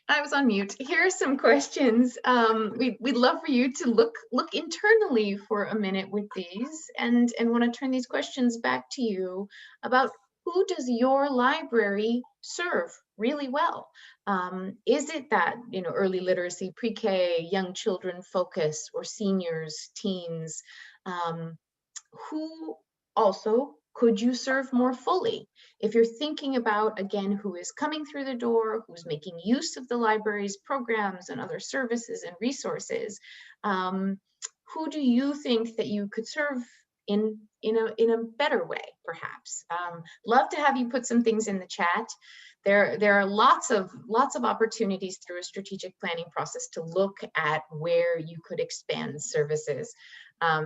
B: I was on mute. Here are some questions. We'd love for you to look internally for a minute with these, and want to turn these questions back to you about who does your library serve really well? Is it that early literacy, pre-K, young children focus, or seniors, teens? Who also could you serve more fully? If you're thinking about, again, who is coming through the door, who's making use of the library's programs and other services and resources, who do you think that you could serve in a better way, perhaps? Love to have you put some things in the chat. There are lots of opportunities through a strategic planning process to look at where you could expand services.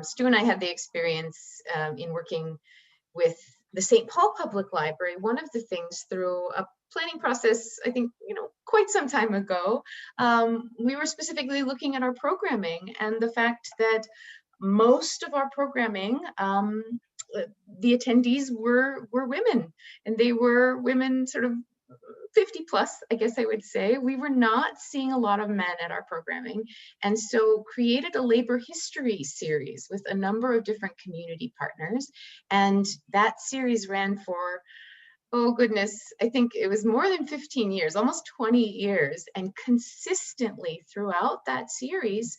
B: Stu and I had the experience in working with the St. Paul Public Library. One of the things through a planning process, I think, quite some time ago, we were specifically looking at our programming and the fact that most of our programming, the attendees were women, and they were women sort of 50 plus, I guess I would say. We were not seeing a lot of men at our programming, and so created a labor history series with a number of different community partners. And that series ran for, oh goodness, I think it was more than 15 years, almost 20 years. And consistently throughout that series,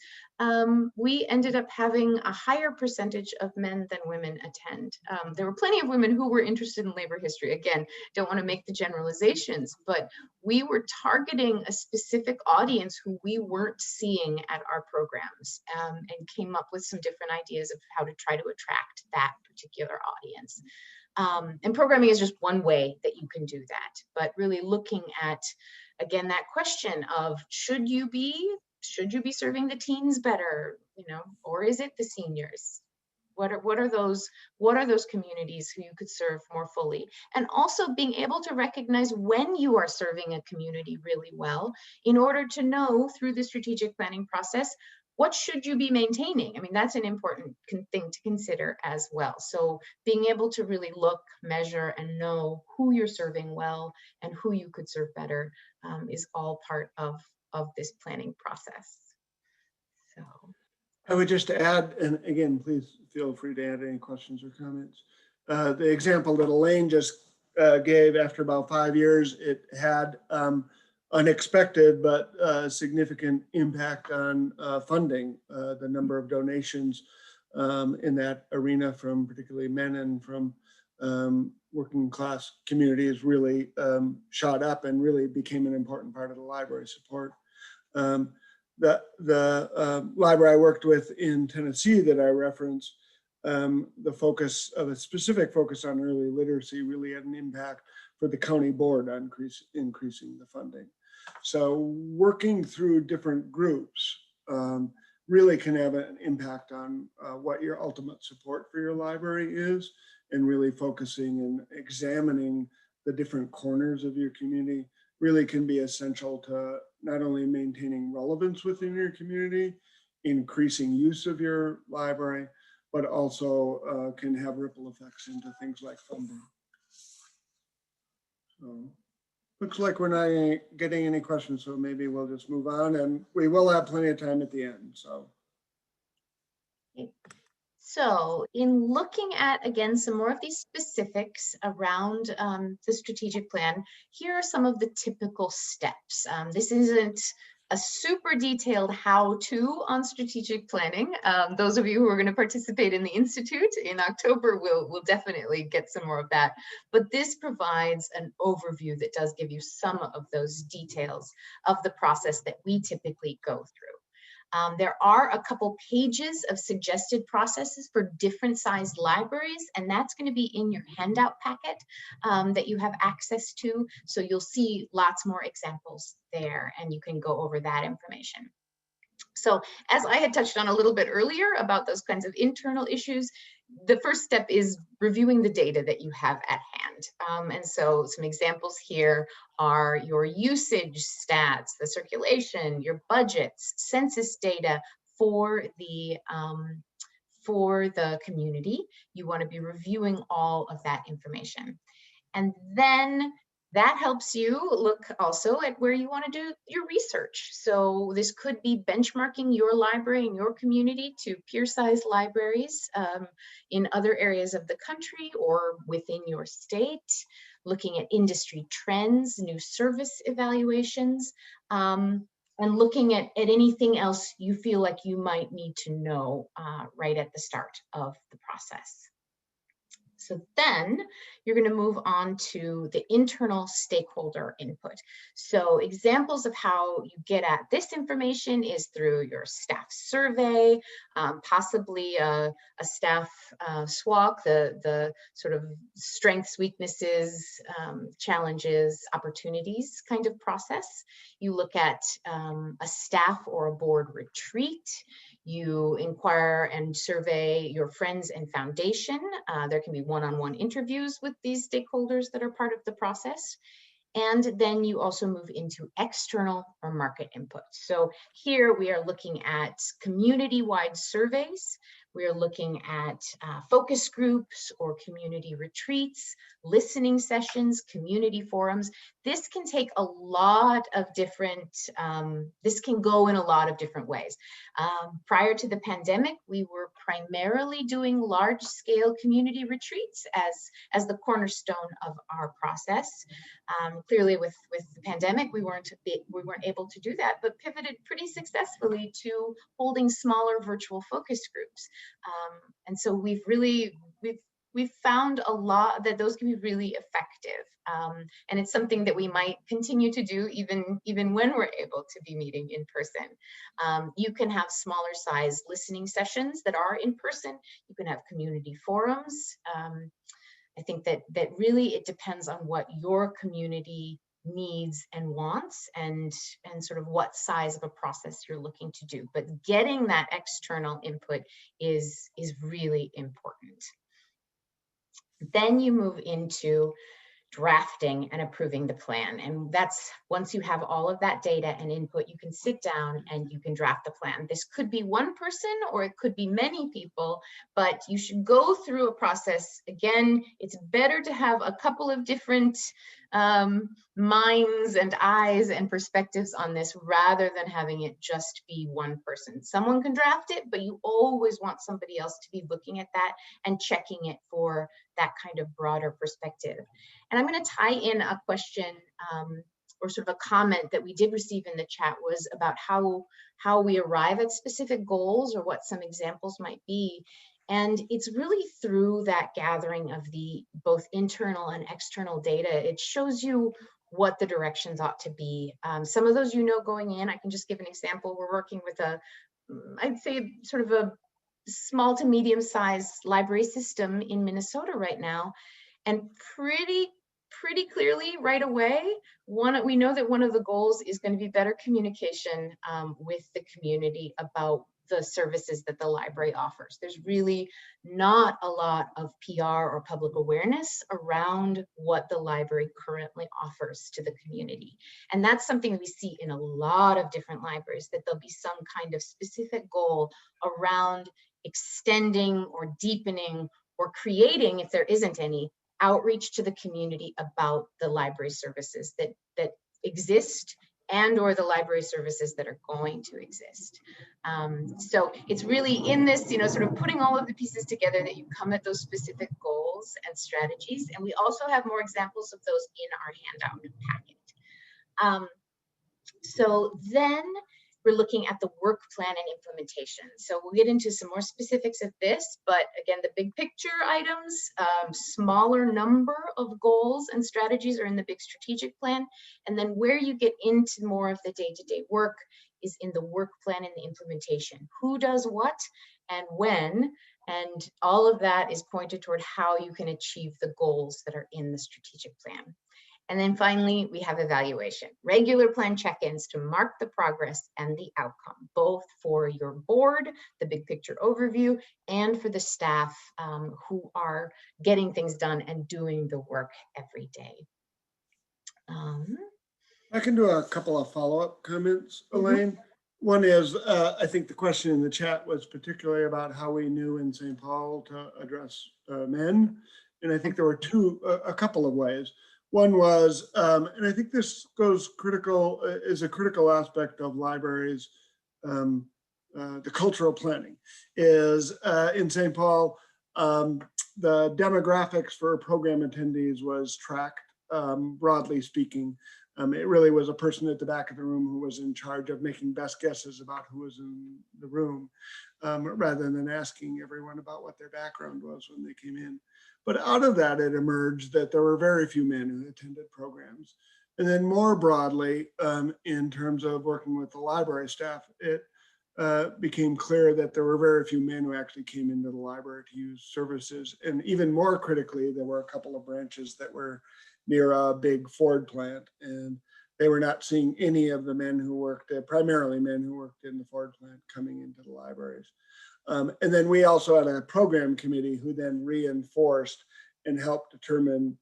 B: we ended up having a higher percentage of men than women attend. There were plenty of women who were interested in labor history. Again, don't want to make the generalizations, but we were targeting a specific audience who we weren't seeing at our programs, and came up with some different ideas of how to try to attract that particular audience. And programming is just one way that you can do that, but really looking at, again, that question of should you be serving the teens better, you know, or is it the seniors? What are those communities who you could serve more fully? And also being able to recognize when you are serving a community really well, in order to know through the strategic planning process, what should you be maintaining? I mean, that's an important thing to consider as well. So being able to really look, measure, and know who you're serving well and who you could serve better is all part of this planning process. So
C: I would just add, and again, please feel free to add any questions or comments. The example that Alayne just gave, after about 5 years, it had unexpected but significant impact on funding. The number of donations in that arena from particularly men and from working class communities really shot up and really became an important part of the library support. The library I worked with in Tennessee that I referenced, the focus of a specific focus on early literacy really had an impact for the county board on increasing the funding. So working through different groups really can have an impact on what your ultimate support for your library is, and really focusing and examining the different corners of your community really can be essential to not only maintaining relevance within your community, increasing use of your library, but also can have ripple effects into things like funding. So looks like we're not getting any questions, so maybe we'll just move on, and we will have plenty of time at the end.
B: So in looking at, again, some more of these specifics around the strategic plan, here are some of the typical steps. This isn't a super detailed how-to on strategic planning. Those of you who are going to participate in the Institute in October will definitely get some more of that. But this provides an overview that does give you some of those details of the process that we typically go through. There are a couple pages of suggested processes for different sized libraries, and that's going to be in your handout packet that you have access to. So you'll see lots more examples there, and you can go over that information. So as I had touched on a little bit earlier about those kinds of internal issues, the first step is reviewing the data that you have at hand. And so some examples here are your usage stats, the circulation, your budgets, census data for the community. You want to be reviewing all of that information. And then that helps you look also at where you want to do your research. So this could be benchmarking your library in your community to peer-sized libraries in other areas of the country or within your state, looking at industry trends, new service evaluations, and looking at anything else you feel like you might need to know right at the start of the process. So then you're going to move on to the internal stakeholder input. So examples of how you get at this information is through your staff survey, possibly a staff SWOC, the sort of strengths, weaknesses, challenges, opportunities kind of process. You look at a staff or a board retreat. You inquire and survey your friends and foundation. There can be one-on-one interviews with these stakeholders that are part of the process. And then you also move into external or market input. So here we are looking at community-wide surveys We are looking at focus groups or community retreats, listening sessions, community forums. This can take a lot of different, this can go in a lot of different ways. Prior to the pandemic, we were primarily doing large-scale community retreats as the cornerstone of our process. Clearly, with the pandemic, we weren't able to do that, but pivoted pretty successfully to holding smaller virtual focus groups. And so we've found a lot that those can be really effective. And it's something that we might continue to do even when we're able to be meeting in person. You can have smaller size listening sessions that are in person. You can have community forums. I think that really it depends on what your community needs and wants and sort of what size of a process you're looking to do. But getting that external input is really important. Then you move into drafting and approving the plan. And that's once you have all of that data and input, you can sit down and you can draft the plan. This could be one person or it could be many people, but you should go through a process. Again, it's better to have a couple of different minds and eyes and perspectives on this rather than having it just be one person. Someone can draft it, but you always want somebody else to be looking at that and checking it for that kind of broader perspective. And I'm going to tie in a question or sort of a comment that we did receive in the chat was about how we arrive at specific goals or what some examples might be. And it's really through that gathering of the both internal and external data. It shows you what the directions ought to be. Some of those, going in, I can just give an example. We're working with I'd say sort of a small to medium sized library system in Minnesota right now. And pretty clearly right away, we know that one of the goals is going to be better communication with the community about the services that the library offers. There's really not a lot of PR or public awareness around what the library currently offers to the community. And that's something we see in a lot of different libraries, that there'll be some kind of specific goal around extending or deepening or creating, if there isn't any, outreach to the community about the library services that exist and or the library services that are going to exist. So it's really in this, sort of putting all of the pieces together that you come at those specific goals and strategies. And we also have more examples of those in our handout packet. So then we're looking at the work plan and implementation. So we'll get into some more specifics of this, but again, the big picture items, smaller number of goals and strategies are in the big strategic plan. And then where you get into more of the day-to-day work is in the work plan and the implementation. Who does what and when, and all of that is pointed toward how you can achieve the goals that are in the strategic plan. And then finally, we have evaluation, regular plan check-ins to mark the progress and the outcome, both for your board, the big picture overview, and for the staff who are getting things done and doing the work every day.
C: I can do a couple of follow-up comments, Alayne. One is, I think the question in the chat was particularly about how we knew in St. Paul to address men. And I think there were a couple of ways. One was, and I think this is a critical aspect of libraries, the cultural planning, is in St. Paul, the demographics for program attendees was tracked, broadly speaking. It really was a person at the back of the room who was in charge of making best guesses about who was in the room, rather than asking everyone about what their background was when they came in. But out of that, it emerged that there were very few men who attended programs. And then more broadly, in terms of working with the library staff, it became clear that there were very few men who actually came into the library to use services. And even more critically, there were a couple of branches that were near a big Ford plant, and they were not seeing any of the men who worked, primarily men who worked in the Ford plant, coming into the libraries. And then we also had a program committee who then reinforced and helped determine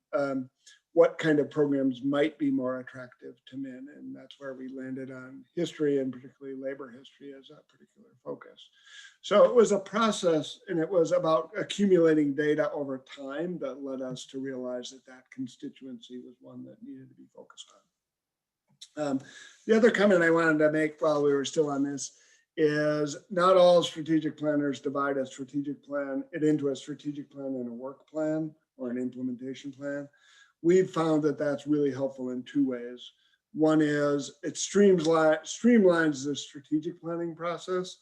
C: what kind of programs might be more attractive to men. And that's where we landed on history, and particularly labor history as a particular focus. So it was a process, and it was about accumulating data over time that led us to realize that that constituency was one that needed to be focused on. The other comment I wanted to make while we were still on this is not all strategic planners divide a strategic plan into a strategic plan and a work plan or an implementation plan. We've found that that's really helpful in two ways. One is it streamlines the strategic planning process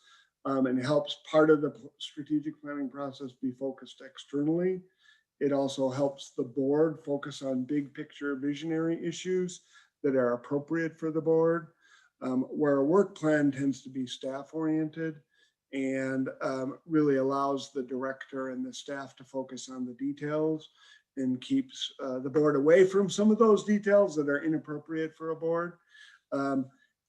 C: and helps part of the strategic planning process be focused externally. It also helps the board focus on big picture visionary issues that are appropriate for the board, where a work plan tends to be staff oriented and really allows the director and the staff to focus on the details and keeps the board away from some of those details that are inappropriate for a board.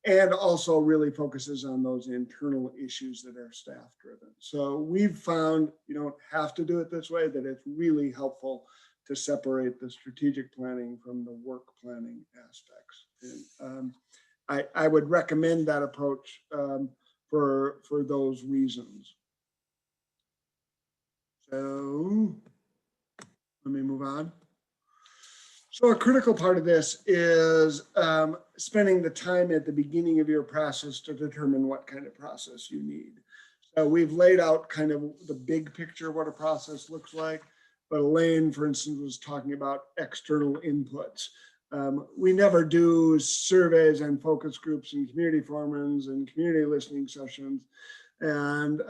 C: And also really focuses on those internal issues that are staff driven. So we've found, you don't have to do it this way, that it's really helpful to separate the strategic planning from the work planning aspects. And, I would recommend that approach for those reasons. So let me move on. So a critical part of this is spending the time at the beginning of your process to determine what kind of process you need. So we've laid out kind of the big picture of what a process looks like, but Alayne, for instance, was talking about external inputs. We never do surveys and focus groups and community forums and community listening sessions and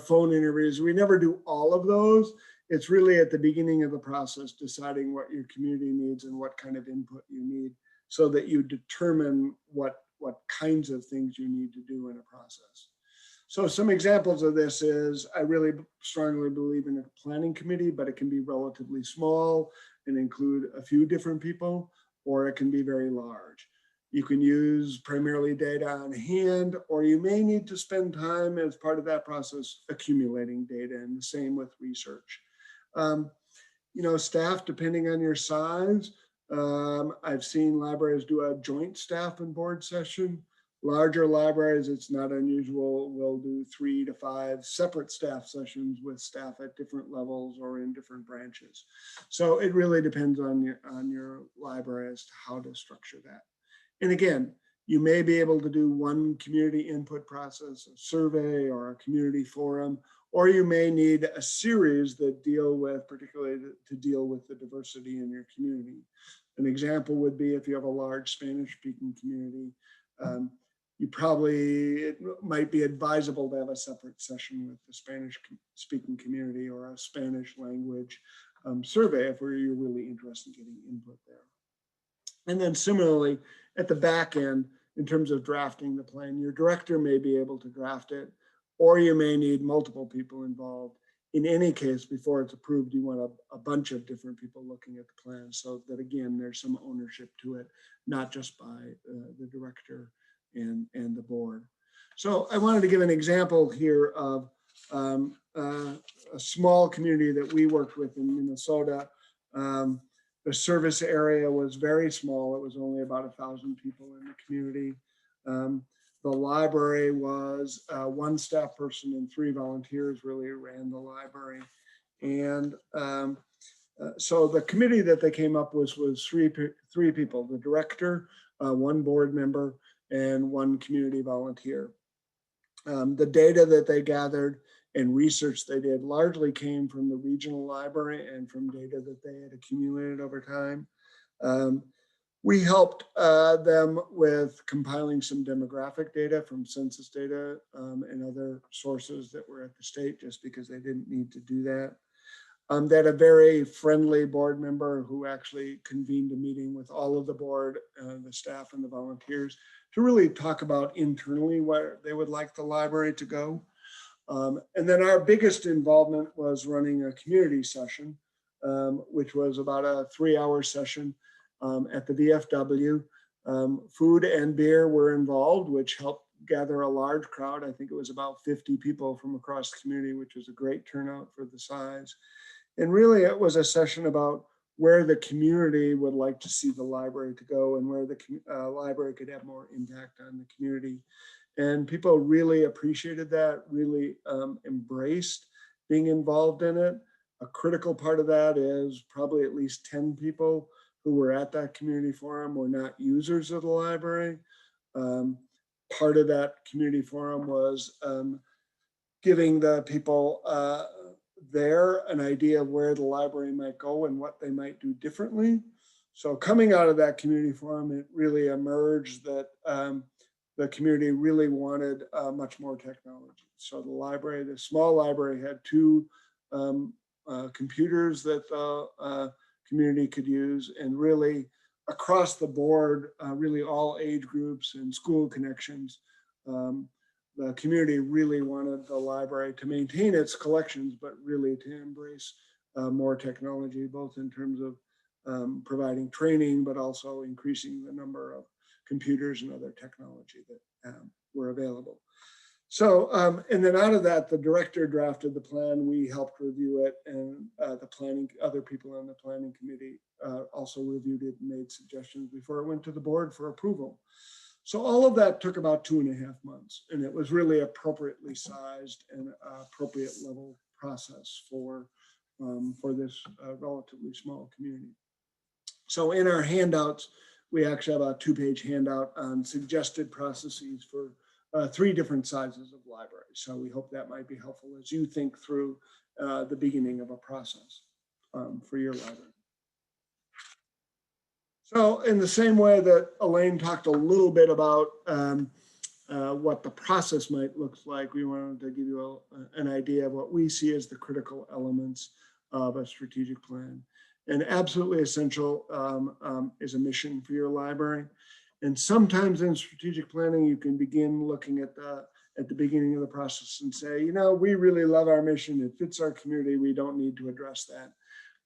C: phone interviews. We never do all of those. It's really at the beginning of the process, deciding what your community needs and what kind of input you need so that you determine what kinds of things you need to do in a process. So some examples of this is, I really strongly believe in a planning committee, but it can be relatively small and include a few different people, or it can be very large. You can use primarily data on hand, or you may need to spend time as part of that process accumulating data, and the same with research. You know, staff, depending on your size, I've seen libraries do a joint staff and board session. Larger libraries, it's not unusual, will do 3 to 5 separate staff sessions with staff at different levels or in different branches. So it really depends on your library as to how to structure that. And again, you may be able to do one community input process, a survey or a community forum, or you may need a series that deal with, particularly to deal with the diversity in your community. An example would be if you have a large Spanish-speaking community, it might be advisable to have a separate session with the Spanish-speaking community or a Spanish language survey if you're really interested in getting input there. And then similarly, at the back end, in terms of drafting the plan, your director may be able to draft it, or you may need multiple people involved. In any case, before it's approved, you want a bunch of different people looking at the plan so that, again, there's some ownership to it, not just by the director and the board. So I wanted to give an example here of a small community that we worked with in Minnesota. The service area was very small. It was only about 1,000 people in the community. The library was 1 staff person and 3 volunteers really ran the library. And so the committee that they came up with was three people, the director, 1 board member, and 1 community volunteer. The data that they gathered and research they did largely came from the regional library and from data that they had accumulated over time. We helped them with compiling some demographic data from census data and other sources that were at the state, just because they didn't need to do that. They had a very friendly board member who actually convened a meeting with all of the board, the staff and the volunteers to really talk about internally where they would like the library to go. And then our biggest involvement was running a community session, which was about a 3-hour session at the VFW. Food and beer were involved, which helped gather a large crowd. I think it was about 50 people from across the community, which was a great turnout for the size. And really it was a session about where the community would like to see the library to go and where the library could have more impact on the community. And people really appreciated that, really embraced being involved in it. A critical part of that is probably at least 10 people who were at that community forum were not users of the library. Part of that community forum was giving the people there an idea of where the library might go and what they might do differently. So coming out of that community forum, it really emerged that the community really wanted much more technology. So the library, the small library, had 2 computers that the community could use, and really across the board, really all age groups and school connections. The community really wanted the library to maintain its collections, but really to embrace more technology, both in terms of providing training, but also increasing the number of computers and other technology that were available. So, and then out of that, the director drafted the plan. We helped review it, and other people on the planning committee also reviewed it and made suggestions before it went to the board for approval. So all of that took about 2.5 months, and it was really appropriately sized and appropriate level process for this relatively small community. So in our handouts, we actually have a 2-page handout on suggested processes for 3 different sizes of libraries. So we hope that might be helpful as you think through the beginning of a process for your library. So in the same way that Alayne talked a little bit about what the process might look like, we wanted to give you an idea of what we see as the critical elements of a strategic plan. And absolutely essential is a mission for your library. And sometimes in strategic planning, you can begin looking at the beginning of the process and say, you know, we really love our mission. It fits our community. We don't need to address that.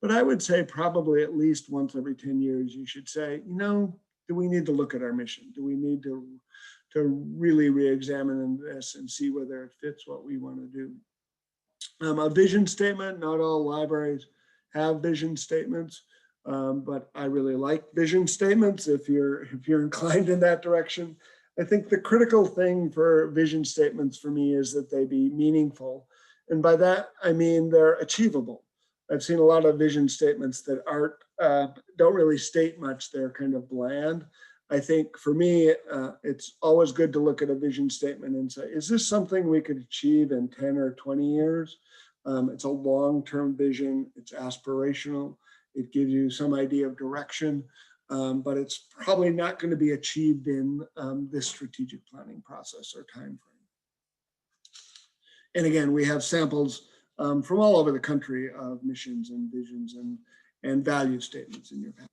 C: But I would say probably at least once every 10 years, you should say, you know, do we need to look at our mission? Do we need to really re-examine this and see whether it fits what we want to do? A vision statement, not all libraries have vision statements, but I really like vision statements if you're inclined in that direction. I think the critical thing for vision statements for me is that they be meaningful. And by that, I mean they're achievable. I've seen a lot of vision statements that don't really state much. They're kind of bland. I think for me, it's always good to look at a vision statement and say, is this something we could achieve in 10 or 20 years? It's a long-term vision. It's aspirational. It gives you some idea of direction, but it's probably not going to be achieved in this strategic planning process or time frame. And again, we have samples from all over the country of missions and visions and value statements in your packet.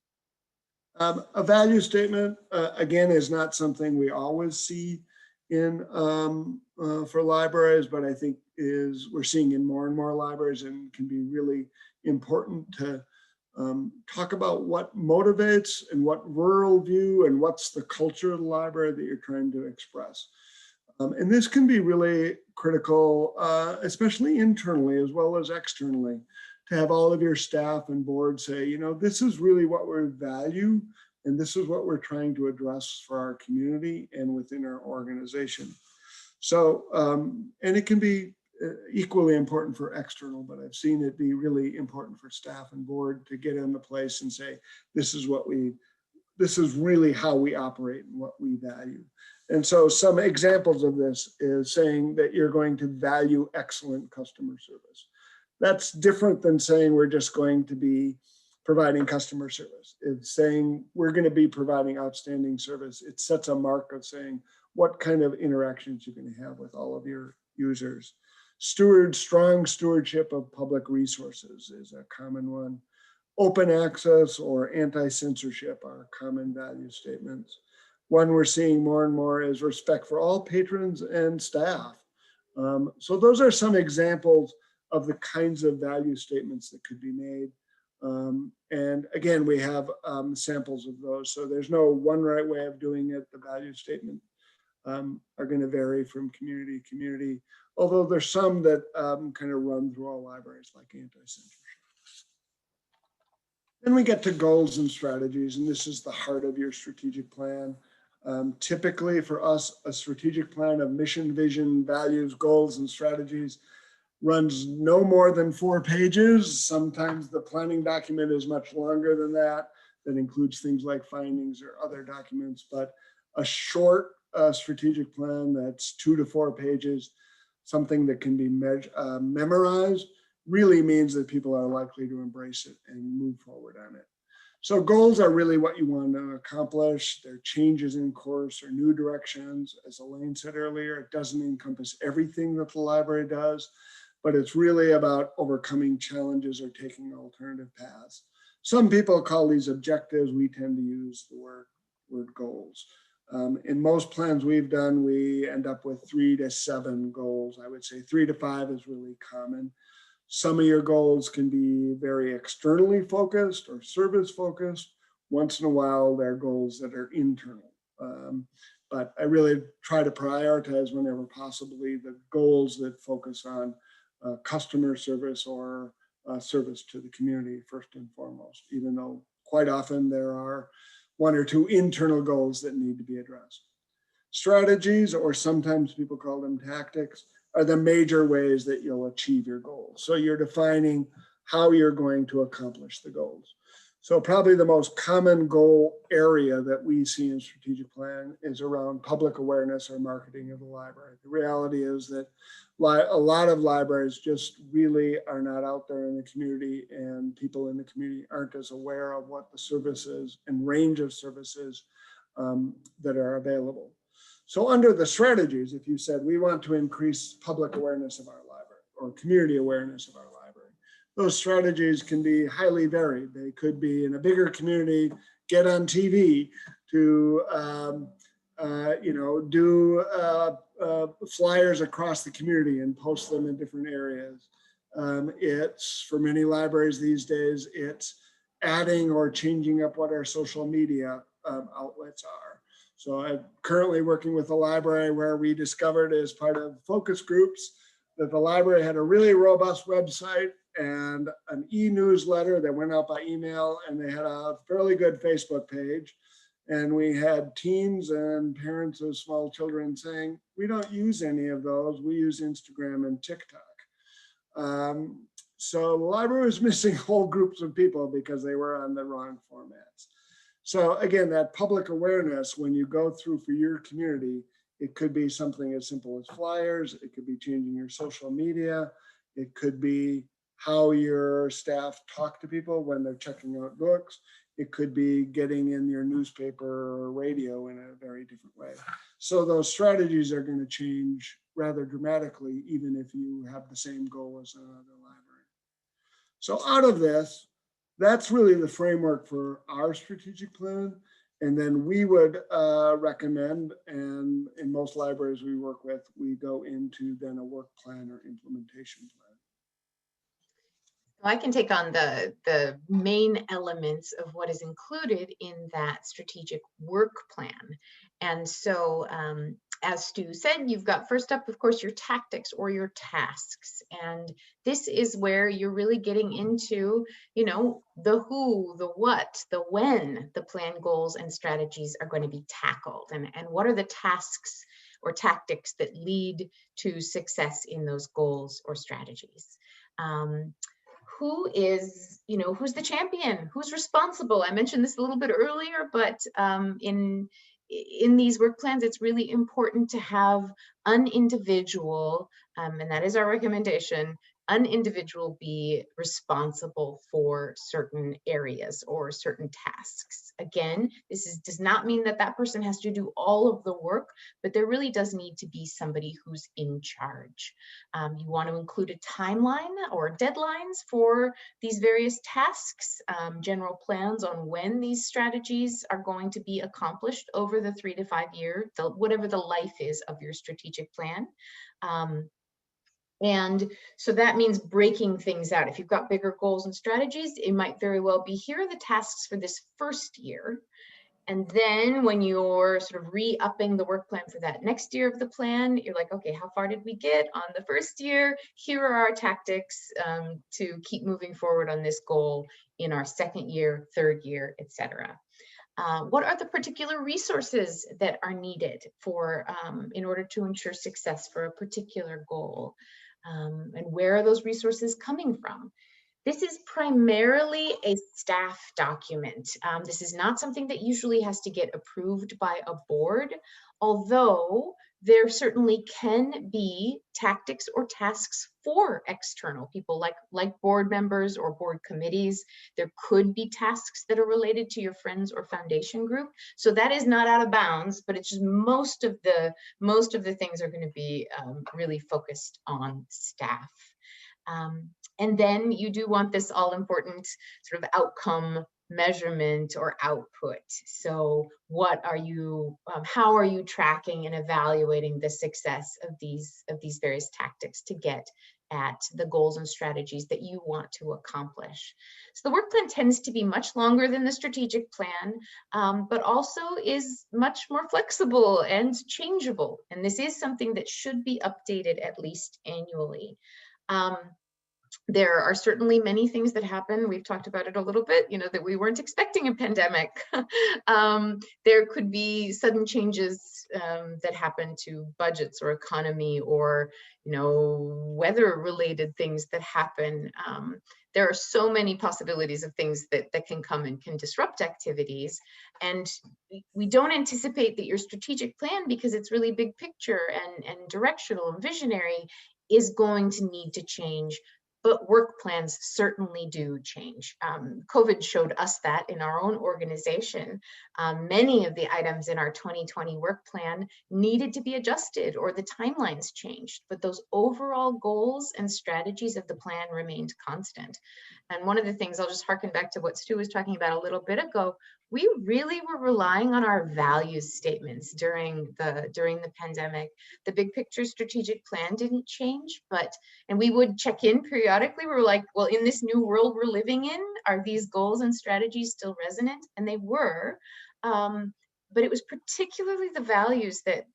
C: A value statement, again, is not something we always see in for libraries, but I think we're seeing in more and more libraries, and can be really important to talk about what motivates and what rural view and what's the culture of the library that you're trying to express. And this can be really critical, especially internally as well as externally, to have all of your staff and board say, you know, this is really what we value, and this is what we're trying to address for our community and within our organization. So, and it can be equally important for external, but I've seen it be really important for staff and board to get in the place and say, this is really how we operate and what we value. And so some examples of this is saying that you're going to value excellent customer service. That's different than saying we're just going to be providing customer service. It's saying we're going to be providing outstanding service. It sets a mark of saying what kind of interactions you're going to have with all of your users. Strong stewardship of public resources is a common one. Open access or anti-censorship are common value statements. One we're seeing more and more is respect for all patrons and staff. So those are some examples of the kinds of value statements that could be made. And again, we have samples of those. So there's no one right way of doing it. The value statement are going to vary from community to community, although there's some that kind of run through all libraries, like anti-censorship. Then we get to goals and strategies, and this is the heart of your strategic plan. Typically for us, a strategic plan of mission, vision, values, goals, and strategies runs no more than 4 pages. Sometimes the planning document is much longer than that. That includes things like findings or other documents, but a short strategic plan that's 2 to 4 pages, something that can be memorized, really means that people are likely to embrace it and move forward on it. So goals are really what you want to accomplish. They're changes in course or new directions. As Alayne said earlier, it doesn't encompass everything that the library does, but it's really about overcoming challenges or taking alternative paths. Some people call these objectives. We tend to use the word goals. In most plans we've done, we end up with 3 to 7 goals. I would say 3 to 5 is really common. Some of your goals can be very externally focused or service focused. Once in a while, there are goals that are internal. But I really try to prioritize whenever possibly the goals that focus on customer service or service to the community first and foremost, even though quite often there are 1 or 2 internal goals that need to be addressed. Strategies, or sometimes people call them tactics, are the major ways that you'll achieve your goals. So you're defining how you're going to accomplish the goals. So probably the most common goal area that we see in strategic plan is around public awareness or marketing of the library. The reality is that a lot of libraries just really are not out there in the community, and people in the community aren't as aware of what the services and range of services that are available. So under the strategies, if you said we want to increase public awareness of our library or community awareness of our library, those strategies can be highly varied. They could be in a bigger community, get on TV, to do flyers across the community and post them in different areas. It's, for many libraries these days, it's adding or changing up what our social media outlets are. So I'm currently working with a library where we discovered as part of focus groups that the library had a really robust website and an e-newsletter that went out by email, and they had a fairly good Facebook page. And we had teens and parents of small children saying, we don't use any of those. We use Instagram and TikTok. So the library was missing whole groups of people because they were on the wrong formats. So again, that public awareness, when you go through for your community, it could be something as simple as flyers. It could be changing your social media. It could be how your staff talk to people when they're checking out books. It could be getting in your newspaper or radio in a very different way. So those strategies are going to change rather dramatically, even if you have the same goal as another library. So out of this, that's really the framework for our strategic plan. And then we would recommend, and in most libraries we work with, we go into then a work plan or implementation plan.
B: I can take on the main elements of what is included in that strategic work plan. And so, as Stu said, you've got first up, of course, your tactics or your tasks. And this is where you're really getting into, the who, the what, the when the plan goals and strategies are going to be tackled. And what are the tasks or tactics that lead to success in those goals or strategies? Who's the champion? Who's responsible? I mentioned this a little bit earlier, but in these work plans, it's really important to have an individual, and that is our recommendation, an individual be responsible for certain areas or certain tasks. Again, this does not mean that that person has to do all of the work, but there really does need to be somebody who's in charge. You want to include a timeline or deadlines for these various tasks, general plans on when these strategies are going to be accomplished over the 3 to 5 year, whatever the life is of your strategic plan. And so that means breaking things out. If you've got bigger goals and strategies, it might very well be, here are the tasks for this first year. And then when you're sort of re-upping the work plan for that next year of the plan, you're like, okay, how far did we get on the first year? Here are our tactics to keep moving forward on this goal in our second year, third year, etc. What are the particular resources that are needed for in order to ensure success for a particular goal? And where are those resources coming from? This is primarily a staff document. This is not something that usually has to get approved by a board, although there certainly can be tactics or tasks for external people like board members or board committees. There could be tasks that are related to your friends or foundation group. So that is not out of bounds, but it's just most of the things are going to be really focused on staff. And then you do want this all important sort of outcome measurement or output. So what are you, how are you tracking and evaluating the success of these various tactics to get at the goals and strategies that you want to accomplish? So the work plan tends to be much longer than the strategic plan, but also is much more flexible and changeable. And this is something that should be updated at least annually. There are certainly many things that happen. We've talked about it a little bit, that we weren't expecting a pandemic. There could be sudden changes that happen to budgets or economy or, weather-related things that happen. There are so many possibilities of things that can come and can disrupt activities. And we don't anticipate that your strategic plan, because it's really big picture and directional and visionary, is going to need to change. But work plans certainly do change. COVID showed us that in our own organization. Many of the items in our 2020 work plan needed to be adjusted or the timelines changed, but those overall goals and strategies of the plan remained constant. And one of the things, I'll just harken back to what Stu was talking about a little bit ago, we really were relying on our values statements during the pandemic. The big picture strategic plan didn't change, and we would check in periodically. We were like, well, in this new world we're living in, are these goals and strategies still resonant? And they were, but it was particularly the values that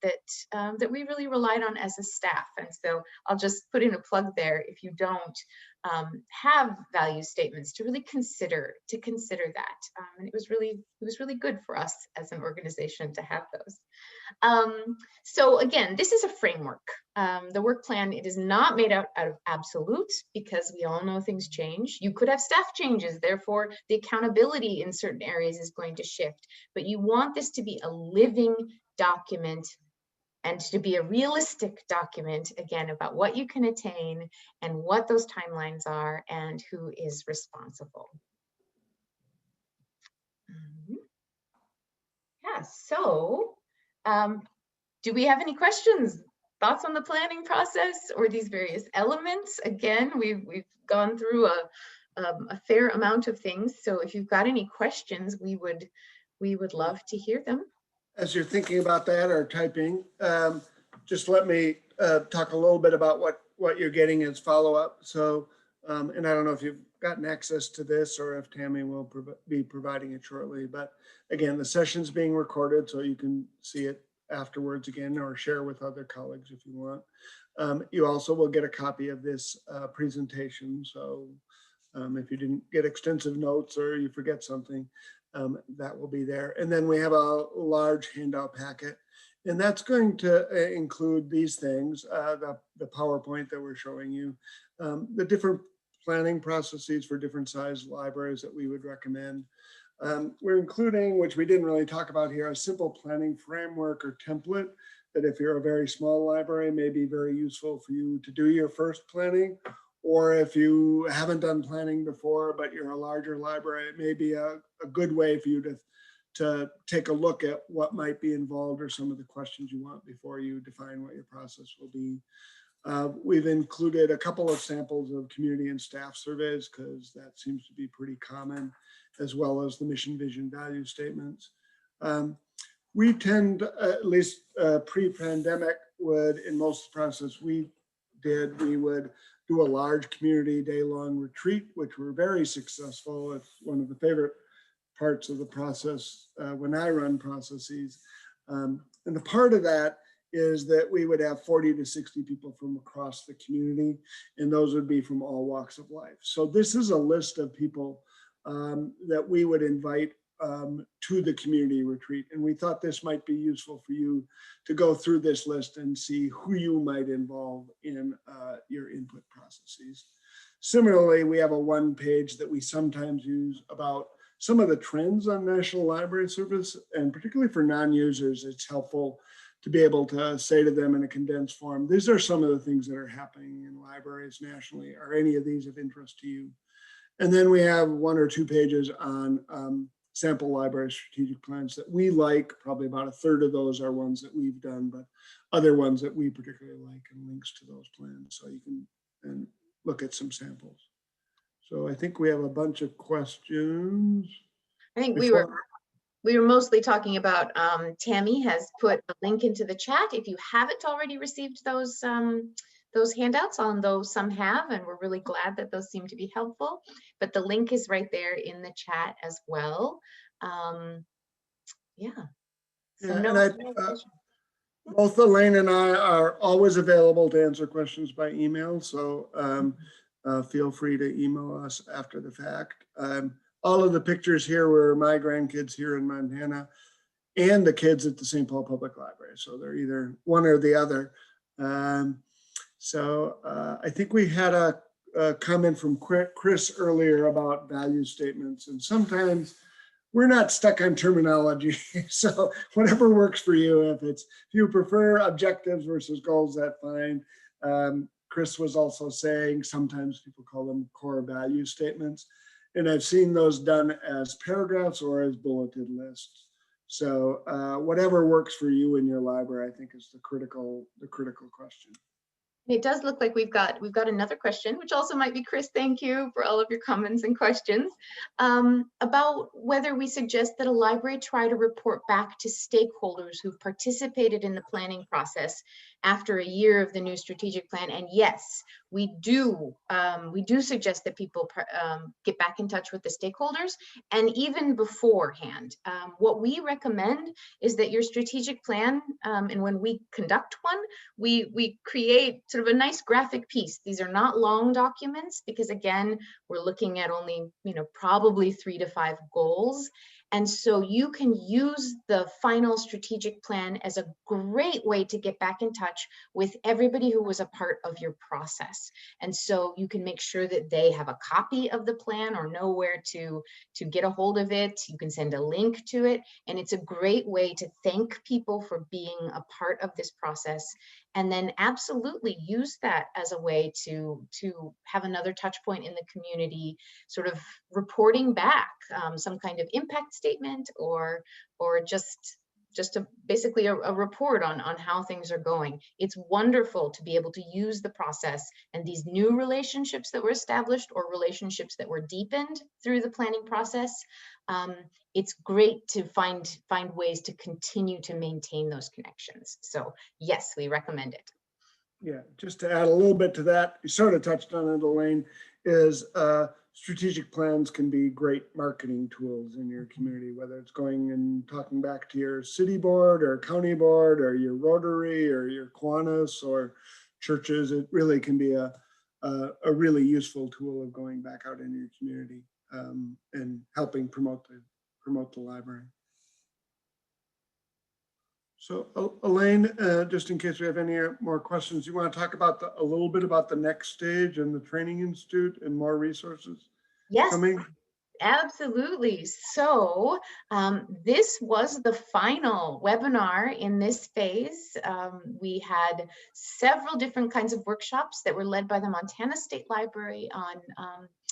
B: we really relied on as a staff. And so I'll just put in a plug there, if you don't have value statements, to really consider that. And it was really good for us as an organization to have those. So again, this is a framework. The work plan, it is not made out of absolute, because we all know things change. You could have staff changes, therefore the accountability in certain areas is going to shift. But you want this to be a living document and to be a realistic document, again, about what you can attain and what those timelines are and who is responsible. Yeah, so do we have any questions, thoughts on the planning process or these various elements? Again, we've gone through a fair amount of things. So if you've got any questions, we would love to hear them.
C: As you're thinking about that or typing, just let me talk a little bit about what you're getting as follow-up. So, and I don't know if you've gotten access to this or if Tammy will be providing it shortly, but again, the session's being recorded so you can see it afterwards again or share with other colleagues if you want. You also will get a copy of this presentation. So if you didn't get extensive notes or you forget something, that will be there. And then we have a large handout packet, and that's going to include these things, the PowerPoint that we're showing you, the different planning processes for different size libraries that we would recommend. We're including, which we didn't really talk about here, a simple planning framework or template that if you're a very small library may be very useful for you to do your first planning. Or if you haven't done planning before, but you're a larger library, it may be a good way for you to take a look at what might be involved or some of the questions you want before you define what your process will be. We've included a couple of samples of community and staff surveys because that seems to be pretty common, as well as the mission, vision, value statements. We tend, at least pre-pandemic, would, in most of the process we would do a large community day-long retreat, which were very successful. It's one of the favorite parts of the process when I run processes. And the part of that is that we would have 40 to 60 people from across the community, and those would be from all walks of life. So this is a list of people that we would invite to the community retreat. And we thought this might be useful for you to go through this list and see who you might involve in your input processes. Similarly, we have a one page that we sometimes use about some of the trends on National Library Service, and particularly for non-users, it's helpful to be able to say to them in a condensed form, these are some of the things that are happening in libraries nationally. Are any of these of interest to you? And then we have 1 or 2 pages on sample library strategic plans that we like. Probably about a third of those are ones that we've done, but other ones that we particularly like, and links to those plans. So you can look at some samples. So I think we have a bunch of questions.
B: I think we were mostly talking about, Tammy has put a link into the chat. If you haven't already received those handouts, although some have, and we're really glad that those seem to be helpful, but the link is right there in the chat as well. Yeah. So
C: Yeah, both Alayne and I are always available to answer questions by email. So feel free to email us after the fact. All of the pictures here were my grandkids here in Montana and the kids at the St. Paul Public Library. So they're either one or the other. I think we had a comment from Chris earlier about value statements, and sometimes we're not stuck on terminology. So whatever works for you, if you prefer objectives versus goals, that's fine. Chris was also saying sometimes people call them core value statements. And I've seen those done as paragraphs or as bulleted lists. So whatever works for you in your library, I think is the critical question.
B: It does look like we've got another question, which also might be Chris. Thank you for all of your comments and questions about whether we suggest that a library try to report back to stakeholders who've participated in the planning process after a year of the new strategic plan. And yes, we do suggest that people get back in touch with the stakeholders, and even beforehand. What we recommend is that your strategic plan, and when we conduct one, we create sort of a nice graphic piece. These are not long documents because, again, we're looking at only, probably 3 to 5 goals. And so you can use the final strategic plan as a great way to get back in touch with everybody who was a part of your process. And so you can make sure that they have a copy of the plan or know where to get a hold of it. You can send a link to it. And it's a great way to thank people for being a part of this process. And then absolutely use that as a way to have another touch point in the community, sort of reporting back some kind of impact statement or just basically a report on how things are going. It's wonderful to be able to use the process and these new relationships that were established or relationships that were deepened through the planning process. It's great to find ways to continue to maintain those connections. So yes, we recommend it.
C: Yeah, just to add a little bit to that, you sort of touched on it, Alayne, is strategic plans can be great marketing tools in your community, whether it's going and talking back to your city board or county board or your Rotary or your Kiwanis or churches. It really can be a really useful tool of going back out in your community and helping promote the library. So Alayne, just in case we have any more questions, you want to talk about a little bit about the next stage and the Training Institute and more resources?
B: Yes,
C: coming?
B: Absolutely. So this was the final webinar in this phase. We had several different kinds of workshops that were led by the Montana State Library on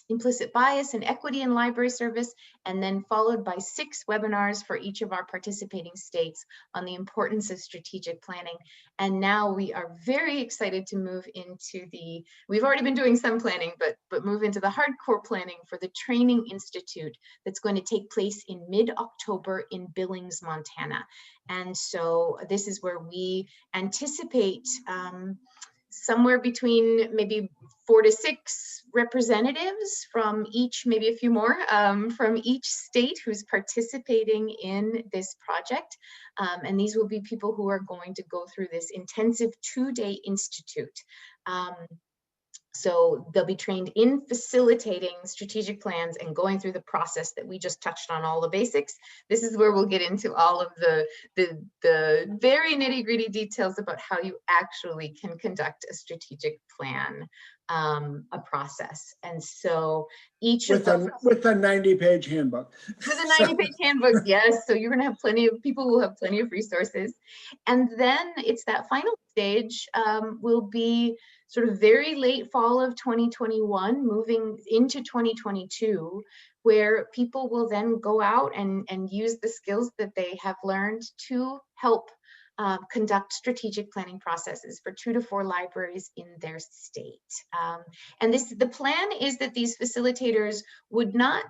B: implicit bias and equity in library service, and then followed by 6 webinars for each of our participating states on the importance of strategic planning. And now we are very excited to move into we've already been doing some planning, but move into the hardcore planning for the Training Institute that's going to take place in mid-October in Billings, Montana. And so this is where we anticipate somewhere between maybe 4 to 6 representatives from each, maybe a few more, from each state who's participating in this project. And these will be people who are going to go through this intensive 2-day institute. So they'll be trained in facilitating strategic plans and going through the process that we just touched on, all the basics. This is where we'll get into all of the very nitty-gritty details about how you actually can conduct a strategic plan, a process. And so each
C: with
B: of those
C: with a 90-page handbook.
B: with a 90-page handbook, yes. So you're going to have plenty of people will have plenty of resources. And then it's that final stage will be sort of very late fall of 2021, moving into 2022, where people will then go out and use the skills that they have learned to help conduct strategic planning processes for 2 to 4 libraries in their state. And the plan is that these facilitators would not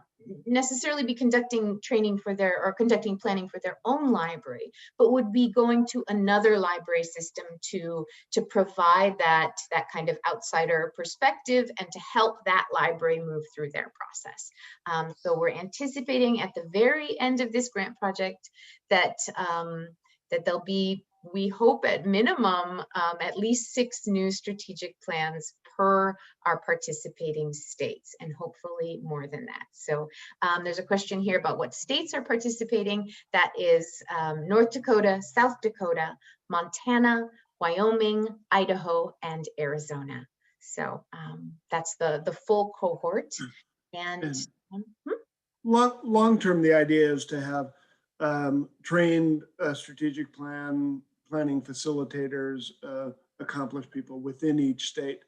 B: necessarily be conducting planning for their own library, but would be going to another library system to provide that kind of outsider perspective and to help that library move through their process. So we're anticipating at the very end of this grant project that there'll be, we hope at minimum, at least 6 new strategic plans per our participating states, and hopefully more than that. So there's a question here about what states are participating. That is North Dakota, South Dakota, Montana, Wyoming, Idaho, and Arizona. So that's the full cohort. And
C: long-term, the idea is to have trained strategic planning facilitators, accomplished people within each state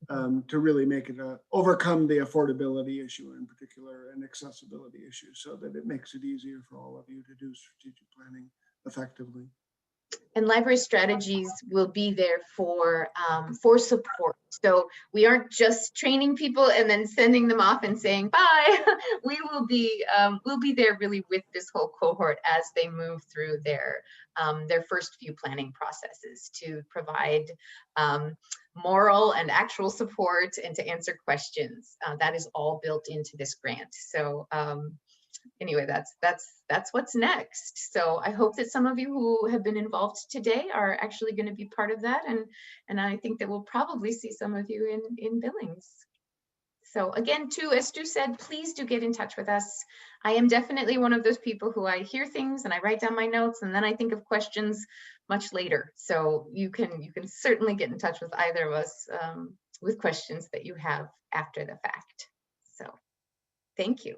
C: to really make it overcome the affordability issue in particular and accessibility issues, so that it makes it easier for all of you to do strategic planning effectively.
B: And library strategies will be there for support. So we aren't just training people and then sending them off and saying bye. We'll be there really with this whole cohort as they move through their first few planning processes to provide moral and actual support and to answer questions. That is all built into this grant. So anyway, that's what's next. So I hope that some of you who have been involved today are actually going to be part of that, and I think that we'll probably see some of you in Billings. So again, too, as Stu said, please do get in touch with us. I am definitely one of those people who I hear things and I write down my notes and then I think of questions much later. So you can certainly get in touch with either of us with questions that you have after the fact. So thank you.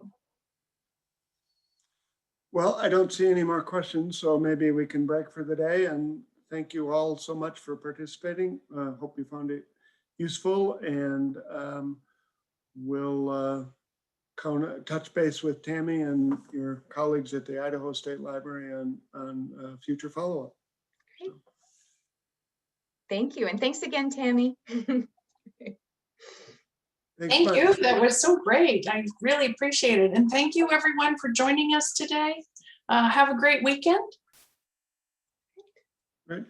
C: Well, I don't see any more questions, so maybe we can break for the day. And thank you all so much for participating. Hope you found it useful, and we'll touch base with Tammy and your colleagues at the Idaho State Library on future follow-up.
B: Great. Thank you, and thanks again, Tammy.
A: Thank you. That was so great. I really appreciate it. And thank you everyone for joining us today. Have a great weekend.
C: Great.